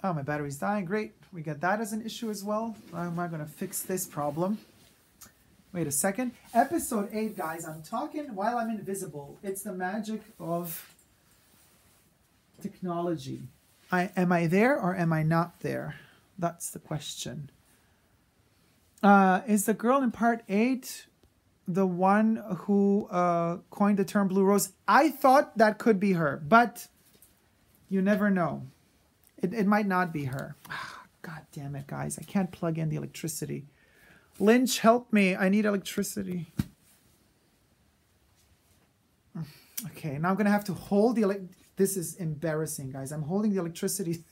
Oh, my battery's dying. Great. We got that as an issue as well. How am I going to fix this problem? Wait a second. Episode 8, guys. I'm talking while I'm invisible. It's the magic of technology. Am I there or am I not there? That's the question. Is the girl in part 8 the one who coined the term Blue Rose? I thought that could be her, but you never know. It might not be her. God damn it, guys. I can't plug in the electricity. Lynch, help me. I need electricity. Okay, now I'm going to have to hold the... This is embarrassing, guys. I'm holding the electricity.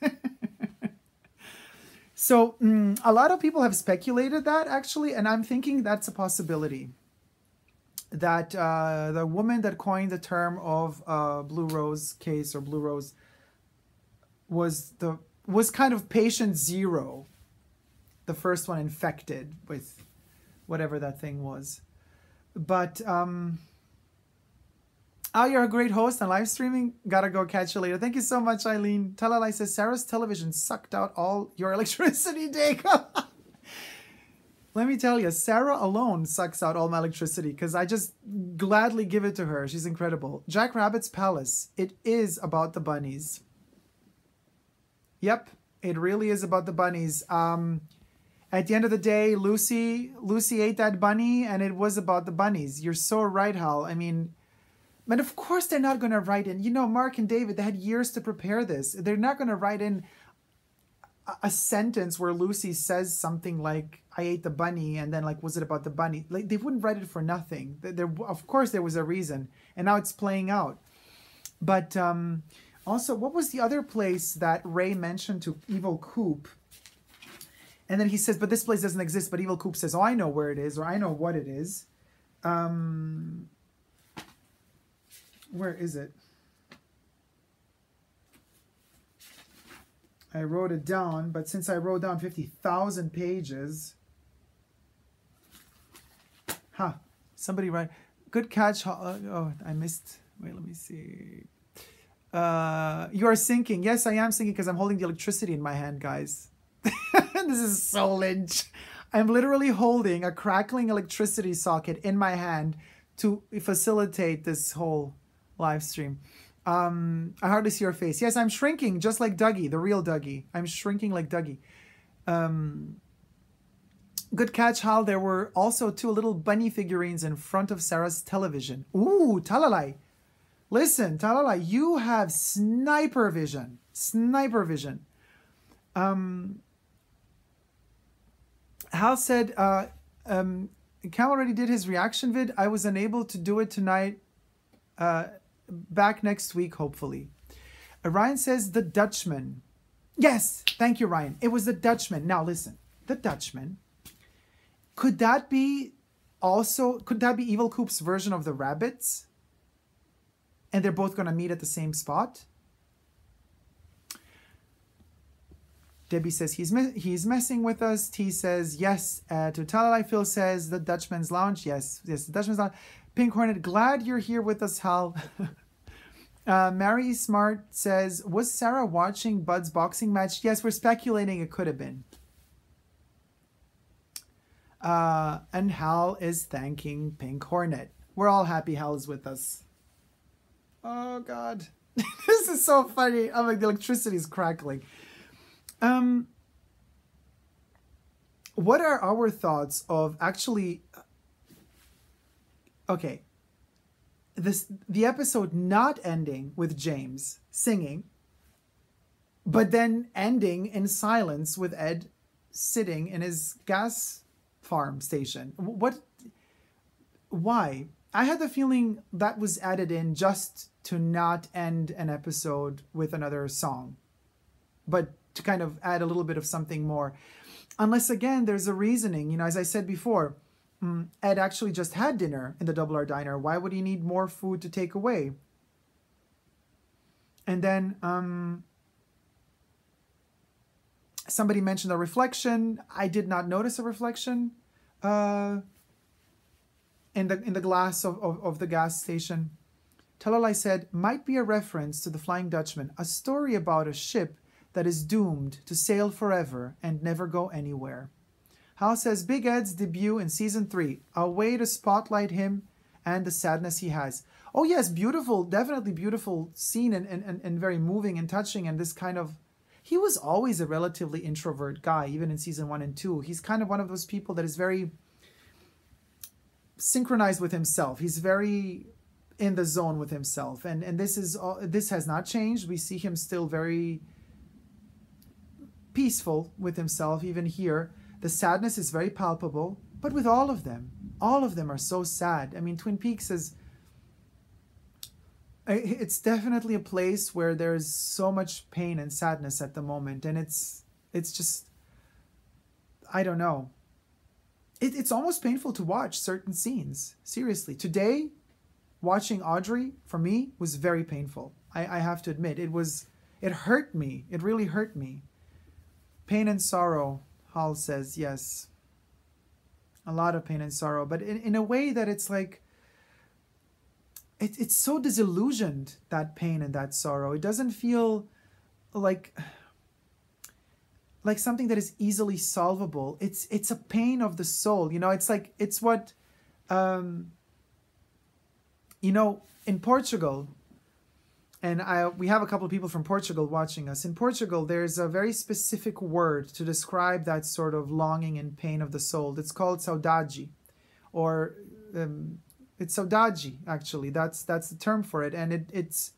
So, a lot of people have speculated that, actually, and I'm thinking that's a possibility. That the woman that coined the term of Blue Rose case or Blue Rose was kind of patient 0, the first one infected with whatever that thing was. But oh, you're a great host on live streaming. Gotta go, catch you later. Thank you so much, Eileen. Talalai says Sarah's television sucked out all your electricity, Dacob. Let me tell you, Sarah alone sucks out all my electricity because I just gladly give it to her. She's incredible. Jack Rabbit's Palace. It is about the bunnies. Yep, it really is about the bunnies. At the end of the day, Lucy ate that bunny, and it was about the bunnies. You're so right, Hal. I mean, but of course they're not going to write in. You know, Mark and David, they had years to prepare this. They're not going to write in a sentence where Lucy says something like, I ate the bunny, and then like, was it about the bunny? Like, they wouldn't write it for nothing. Of course there was a reason, and now it's playing out. But... also, what was the other place that Ray mentioned to Evil Coop? And then he says, but this place doesn't exist. But Evil Coop says, oh, I know where it is, or I know what it is. Where is it? I wrote it down, but since I wrote down 50,000 pages... Huh. Somebody write... Good catch. Oh, I missed... Wait, let me see... you are sinking. Yes, I am sinking because I'm holding the electricity in my hand, guys. This is so Lynch. I'm literally holding a crackling electricity socket in my hand to facilitate this whole live stream. I hardly see your face. Yes, I'm shrinking just like Dougie, the real Dougie. I'm shrinking like Dougie. Good catch, Hal. There were also 2 little bunny figurines in front of Sarah's television. Ooh, Talalai. Listen, Talala, you have sniper vision. Sniper vision. Hal said, Cam already did his reaction vid. I was unable to do it tonight. Back next week, hopefully. Ryan says, The Dutchman. Yes, thank you, Ryan. It was The Dutchman. Now, listen. The Dutchman. Could that be Evil Coop's version of the rabbits? And they're both going to meet at the same spot? Debbie says he's messing with us. T says yes. To Talalai, Phil says the Dutchman's Lounge. Yes, the Dutchman's Lounge. Pink Hornet, glad you're here with us, Hal. Mary Smart says, was Sarah watching Bud's boxing match? Yes, we're speculating it could have been. And Hal is thanking Pink Hornet. We're all happy Hal is with us. Oh, God. This is so funny. I'm like, the electricity is crackling. What are our thoughts of actually... Okay. the episode not ending with James singing, but then ending in silence with Ed sitting in his gas farm station. Why? I had the feeling that was added in just to not end an episode with another song, but to kind of add a little bit of something more. Unless, again, there's a reasoning. You know, as I said before, Ed actually just had dinner in the Double R Diner. Why would he need more food to take away? And then somebody mentioned a reflection. I did not notice a reflection in the glass of the gas station. Talalai said, might be a reference to the Flying Dutchman, a story about a ship that is doomed to sail forever and never go anywhere. Hal says, Big Ed's debut in season 3, a way to spotlight him and the sadness he has. Oh yes, beautiful, definitely beautiful scene and very moving and touching, and this kind of, he was always a relatively introvert guy, even in season 1 and 2. He's kind of one of those people that is very synchronized with himself. He's very in the zone with himself, and this has not changed. We see him still very peaceful with himself, even here. The sadness is very palpable, but with all of them are so sad. I mean, Twin Peaks it's definitely a place where there's so much pain and sadness at the moment, and it's just, I don't know. It's almost painful to watch certain scenes. Seriously, today, watching Audrey for me was very painful. I have to admit, it hurt me. It really hurt me. Pain and sorrow, Hal says, yes. A lot of pain and sorrow, but in a way that it's like, it's so disillusioned, that pain and that sorrow. It doesn't feel like something that is easily solvable. It's a pain of the soul. You know, it's like, it's what, you know, in Portugal, and we have a couple of people from Portugal watching us. In Portugal, there's a very specific word to describe that sort of longing and pain of the soul. It's called saudade, or it's saudade, actually. That's the term for it. And it's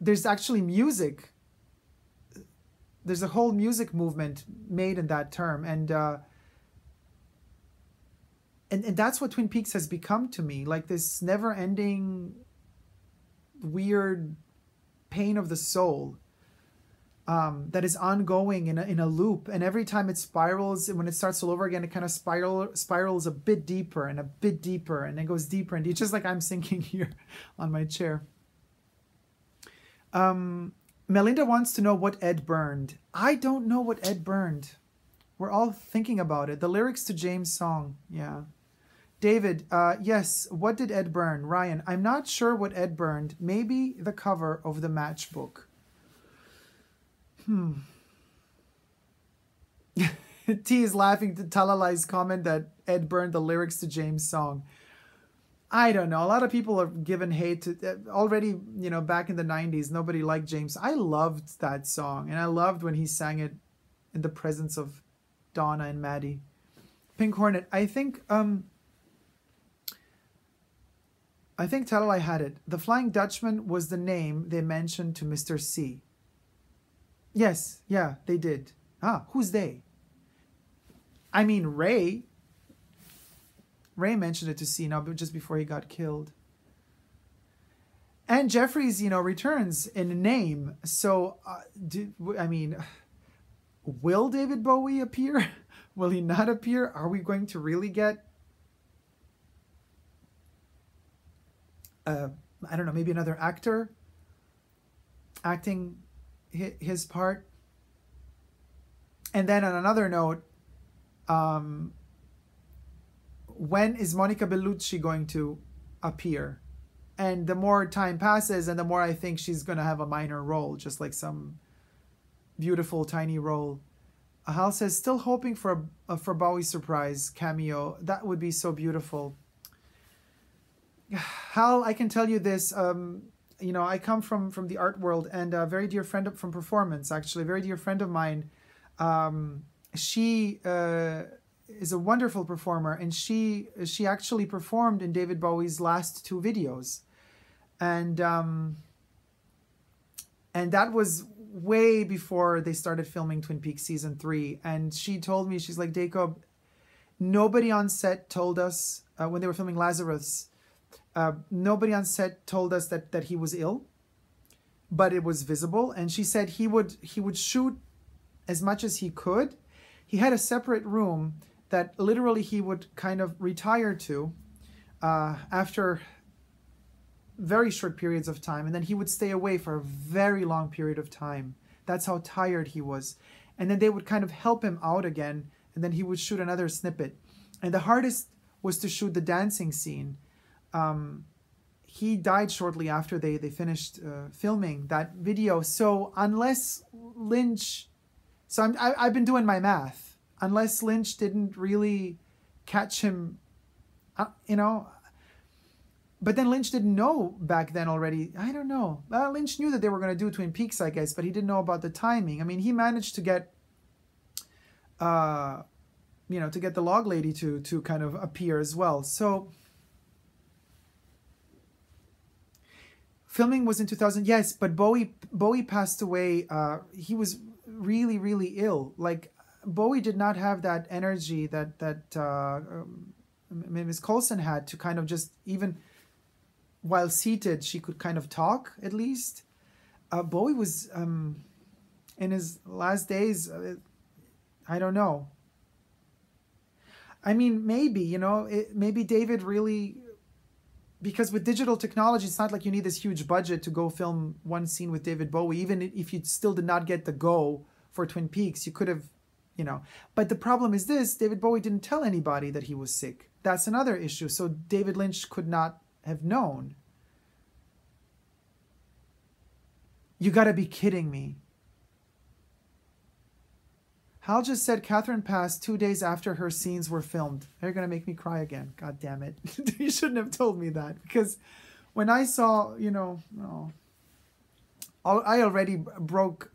there's actually music. There's a whole music movement made in that term. And that's what Twin Peaks has become to me, like this never-ending, weird pain of the soul that is ongoing in a loop. And every time it spirals, and when it starts all over again, it kind of spirals a bit deeper, and it goes deeper. And it's just like I'm sinking here on my chair. Melinda wants to know what Ed burned. I don't know what Ed burned. We're all thinking about it. The lyrics to James' song, yeah. David, yes, what did Ed burn? Ryan, I'm not sure what Ed burned. Maybe the cover of the matchbook. T is laughing to Talalai's comment that Ed burned the lyrics to James' song. I don't know. A lot of people are given hate to already, you know, back in the 90s, nobody liked James. I loved that song, and I loved when he sang it in the presence of Donna and Maddie. Pink Hornet, I think Talalai had it. The Flying Dutchman was the name they mentioned to Mr. C. Yes, yeah, they did. Ah, who's they? I mean, Ray. Ray mentioned it to C now, but just before he got killed. And Jeffries, you know, returns in name. So, I mean, will David Bowie appear? Will he not appear? Are we going to really get, I don't know, maybe another actor acting his part? And then on another note, when is Monica Bellucci going to appear? And the more time passes, and the more I think she's going to have a minor role, just like some beautiful tiny role. Hal says, still hoping for a Bowie surprise cameo. That would be so beautiful. Hal, I can tell you this. You know, I come from the art world, and a very dear friend from performance, actually, a very dear friend of mine. She is a wonderful performer, and she actually performed in David Bowie's last 2 videos, and that was way before they started filming Twin Peaks season 3. And she told me, she's like, Dacob, nobody on set told us when they were filming Lazarus, nobody on set told us that he was ill, but it was visible. And she said he would shoot as much as he could. He had a separate room that literally he would kind of retire to after very short periods of time, and then he would stay away for a very long period of time. That's how tired he was. And then they would kind of help him out again, and then he would shoot another snippet. And the hardest was to shoot the dancing scene. He died shortly after they finished filming that video. So unless Lynch, so I've been doing my math, unless Lynch didn't really catch him, you know. But then Lynch didn't know back then already. I don't know. Lynch knew that they were going to do Twin Peaks, I guess, but he didn't know about the timing. I mean, he managed to get, you know, to get the log lady to kind of appear as well. So filming was in 2000. Yes, but Bowie passed away. He was really, really ill. Like, Bowie did not have that energy that Ms. Coulson had to kind of just even... While seated, she could kind of talk, at least. Bowie was, in his last days, I don't know. I mean, maybe, you know, maybe David really... Because with digital technology, it's not like you need this huge budget to go film one scene with David Bowie. Even if you still did not get the go for Twin Peaks, you could have, you know. But the problem is this, David Bowie didn't tell anybody that he was sick. That's another issue. So David Lynch could not have known. You gotta be kidding me. Hal just said Catherine passed 2 days after her scenes were filmed. They're gonna make me cry again. God damn it. You shouldn't have told me that, because when I saw, you know, I already broke.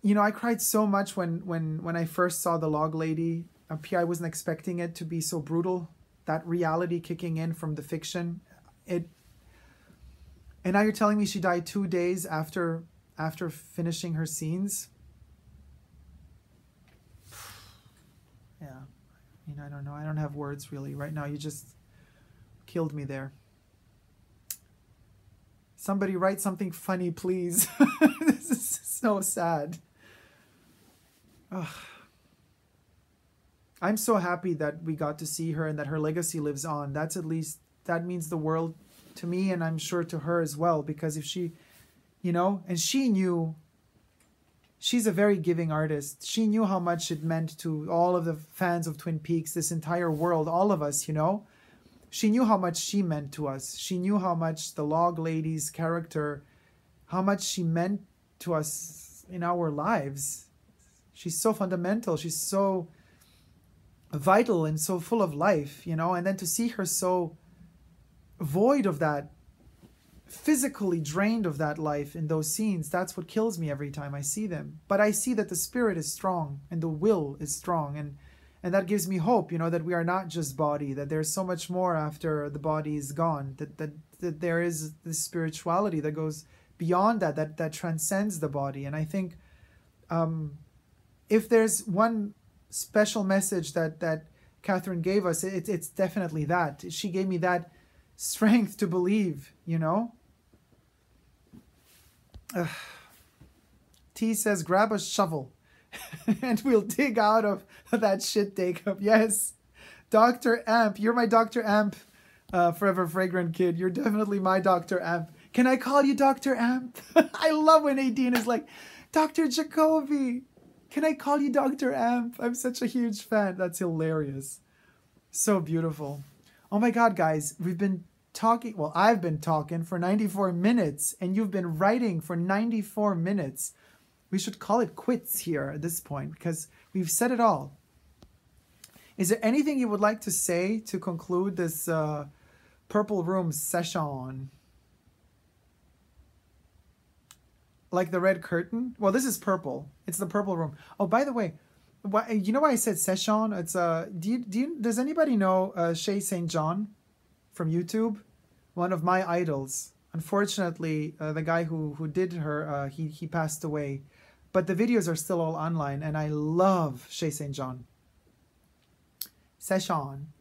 You know, I cried so much when I first saw The Log Lady. I wasn't expecting it to be so brutal. That reality kicking in from the fiction. And now you're telling me she died 2 days after finishing her scenes? Yeah. I mean, I don't know. I don't have words really right now. You just killed me there. Somebody write something funny, please. This is so sad. Ugh. I'm so happy that we got to see her and that her legacy lives on. That's at least, that means the world to me, and I'm sure to her as well, because if she, you know, and she knew, she's a very giving artist. She knew how much it meant to all of the fans of Twin Peaks, this entire world, all of us, you know. She knew how much she meant to us. She knew how much the Log Lady's character, how much she meant to us in our lives. She's so fundamental. She's so vital and so full of life, you know. And then to see her so void of that, physically drained of that life in those scenes, that's what kills me every time I see them. But I see that the spirit is strong and the will is strong, and that gives me hope, you know, that we are not just body, that there's so much more after the body is gone, that there is this spirituality that goes beyond that transcends the body. And I think if there's one special message that Catherine gave us, it's definitely that. She gave me that strength to believe, you know. T says, grab a shovel and we'll dig out of that shit, Dacob. Yes, Dr. Amp, you're my Dr. Amp, Forever Fragrant Kid. You're definitely my Dr. Amp. Can I call you Dr. Amp? I love when Nadine is like, Dr. Jacoby, can I call you Dr. Amp? I'm such a huge fan. That's hilarious. So beautiful. Oh my God, guys, we've been talking, well, I've been talking for 94 minutes and you've been writing for 94 minutes. We should call it quits here at this point because we've said it all. Is there anything you would like to say to conclude this Purple Room session? Like the red curtain? Well, this is purple. It's the Purple Room. Oh, by the way, Why, you know why I said Session? It's does anybody know Shay St. John from YouTube? One of my idols. Unfortunately, the guy who did her, he passed away. But the videos are still all online, and I love Shay St. John. Session.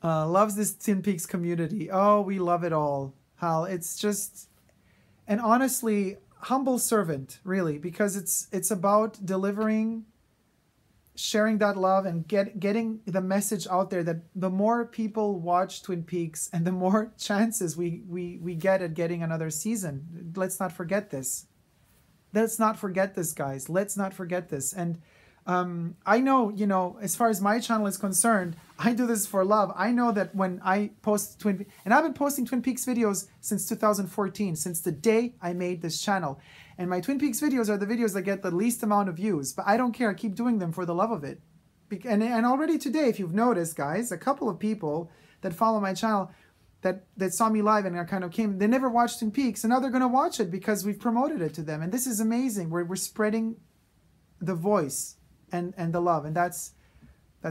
Loves this Twin Peaks community. Oh, we love it all. Hal, it's just... And honestly, humble servant, really, because it's about delivering, sharing that love, and getting the message out there that the more people watch Twin Peaks and the more chances we get at getting another season. Let's not forget this. Let's not forget this, guys. Let's not forget this. And I know, you know, as far as my channel is concerned, I do this for love. I know that when I post and I've been posting Twin Peaks videos since 2014, since the day I made this channel. And my Twin Peaks videos are the videos that get the least amount of views, but I don't care. I keep doing them for the love of it. And already today, if you've noticed, guys, a couple of people that follow my channel that saw me live and kind of came, they never watched Twin Peaks, and now they're going to watch it because we've promoted it to them. And this is amazing. We're spreading the voice and the love, and that's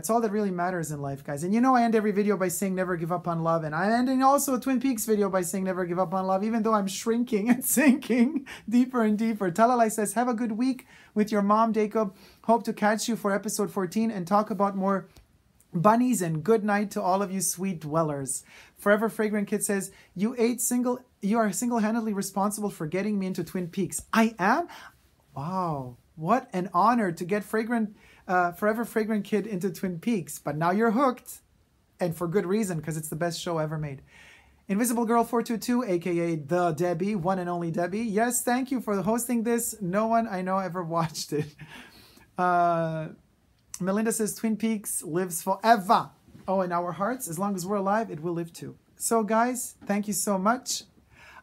all that really matters in life, guys. And you know, I end every video by saying never give up on love, and I'm ending also a Twin Peaks video by saying never give up on love, even though I'm shrinking and sinking deeper and deeper. Talalai says, have a good week with your mom, Dacob. Hope to catch you for episode 14 and talk about more bunnies, and good night to all of you sweet dwellers. Forever Fragrant Kid says, you are single-handedly responsible for getting me into Twin Peaks. I am? Wow. What an honor to get Forever Fragrant Kid into Twin Peaks. But now you're hooked. And for good reason, because it's the best show ever made. Invisible Girl 422, aka the Debbie, one and only Debbie. Yes, thank you for hosting this. No one I know ever watched it. Melinda says, Twin Peaks lives forever. Oh, in our hearts, as long as we're alive, it will live too. So guys, thank you so much.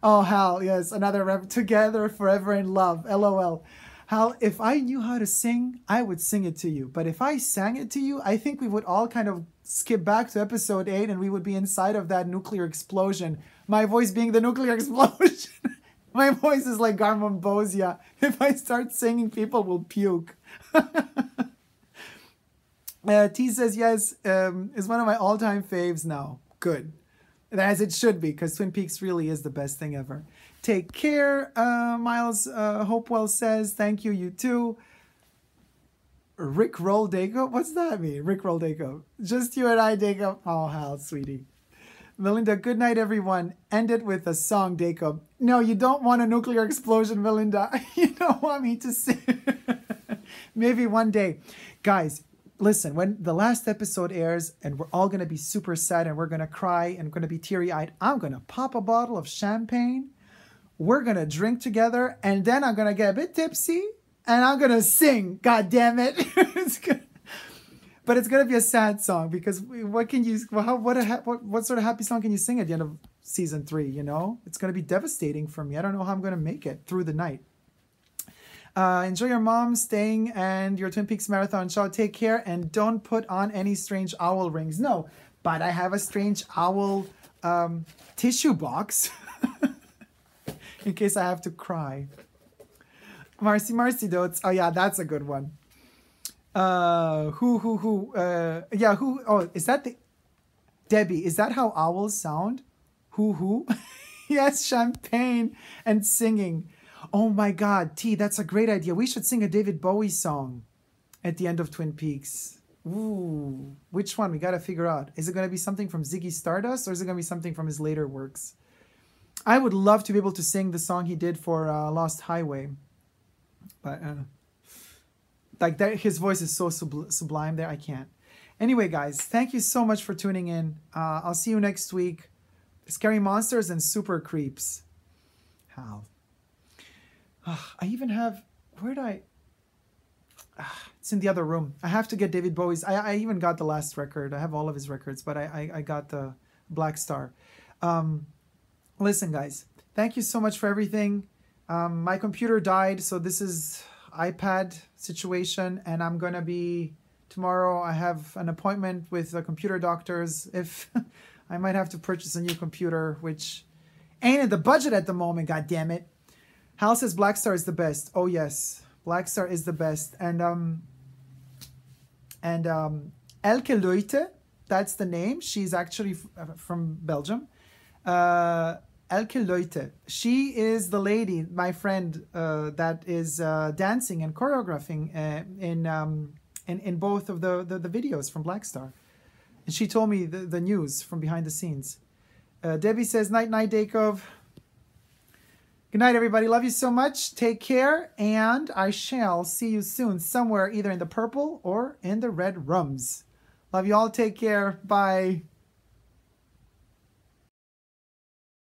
Oh, Hal, yes, another together forever in love. LOL. Hal, if I knew how to sing, I would sing it to you. But if I sang it to you, I think we would all kind of skip back to episode 8 and we would be inside of that nuclear explosion. My voice being the nuclear explosion. My voice is like Garmonbosia. If I start singing, people will puke. T says, yes, is one of my all-time faves now. Good. As it should be, because Twin Peaks really is the best thing ever. Take care, Miles Hopewell says. Thank you, you too. Rick Roll Dacob? What's that mean? Rick Roll Dacob. Just you and I, Dacob. Oh, Hal, sweetie. Melinda, good night, everyone. End it with a song, Dacob. No, you don't want a nuclear explosion, Melinda. You don't want me to sing. Maybe one day. Guys, listen, when the last episode airs and we're all going to be super sad and we're going to cry and going to be teary-eyed, I'm going to pop a bottle of champagne. We're going to drink together, and then I'm going to get a bit tipsy and I'm going to sing. God damn it. But it's going to be a sad song, because what can you, what sort of happy song can you sing at the end of season 3, you know? It's going to be devastating for me. I don't know how I'm going to make it through the night. Enjoy your mom staying and your Twin Peaks marathon show. Take care, and don't put on any strange owl rings. No, but I have a strange owl tissue box in case I have to cry. Marcy Dotes. Oh yeah, that's a good one. Yeah, who? Oh, is that the Debbie? Is that how owls sound? Who? Yes, champagne and singing. Oh my God, T, that's a great idea. We should sing a David Bowie song at the end of Twin Peaks. Ooh, which one? We got to figure out. Is it going to be something from Ziggy Stardust, or is it going to be something from his later works? I would love to be able to sing the song he did for Lost Highway. But like that, his voice is so sublime there. I can't. Anyway, guys, thank you so much for tuning in. I'll see you next week. Scary monsters and super creeps. How? I even have, where'd I, it's in the other room. I have to get David Bowie's, I even got the last record. I have all of his records, but I got the Black Star. Listen, guys, thank you so much for everything. My computer died, so this is iPad situation, and I'm going to be, tomorrow I have an appointment with the computer doctors. If I might have to purchase a new computer, which ain't in the budget at the moment, god damn it. Hal says Black Star is the best. Oh yes, Black Star is the best. And And Elke Leute, that's the name. She's actually from Belgium. Elke Leute. She is the lady, my friend, that is dancing and choreographing in both of the videos from Black Star. And she told me the news from behind the scenes. Debbie says, night, night, Dacob. Good night, everybody. Love you so much. Take care. And I shall see you soon somewhere either in the purple or in the red rooms. Love you all. Take care. Bye.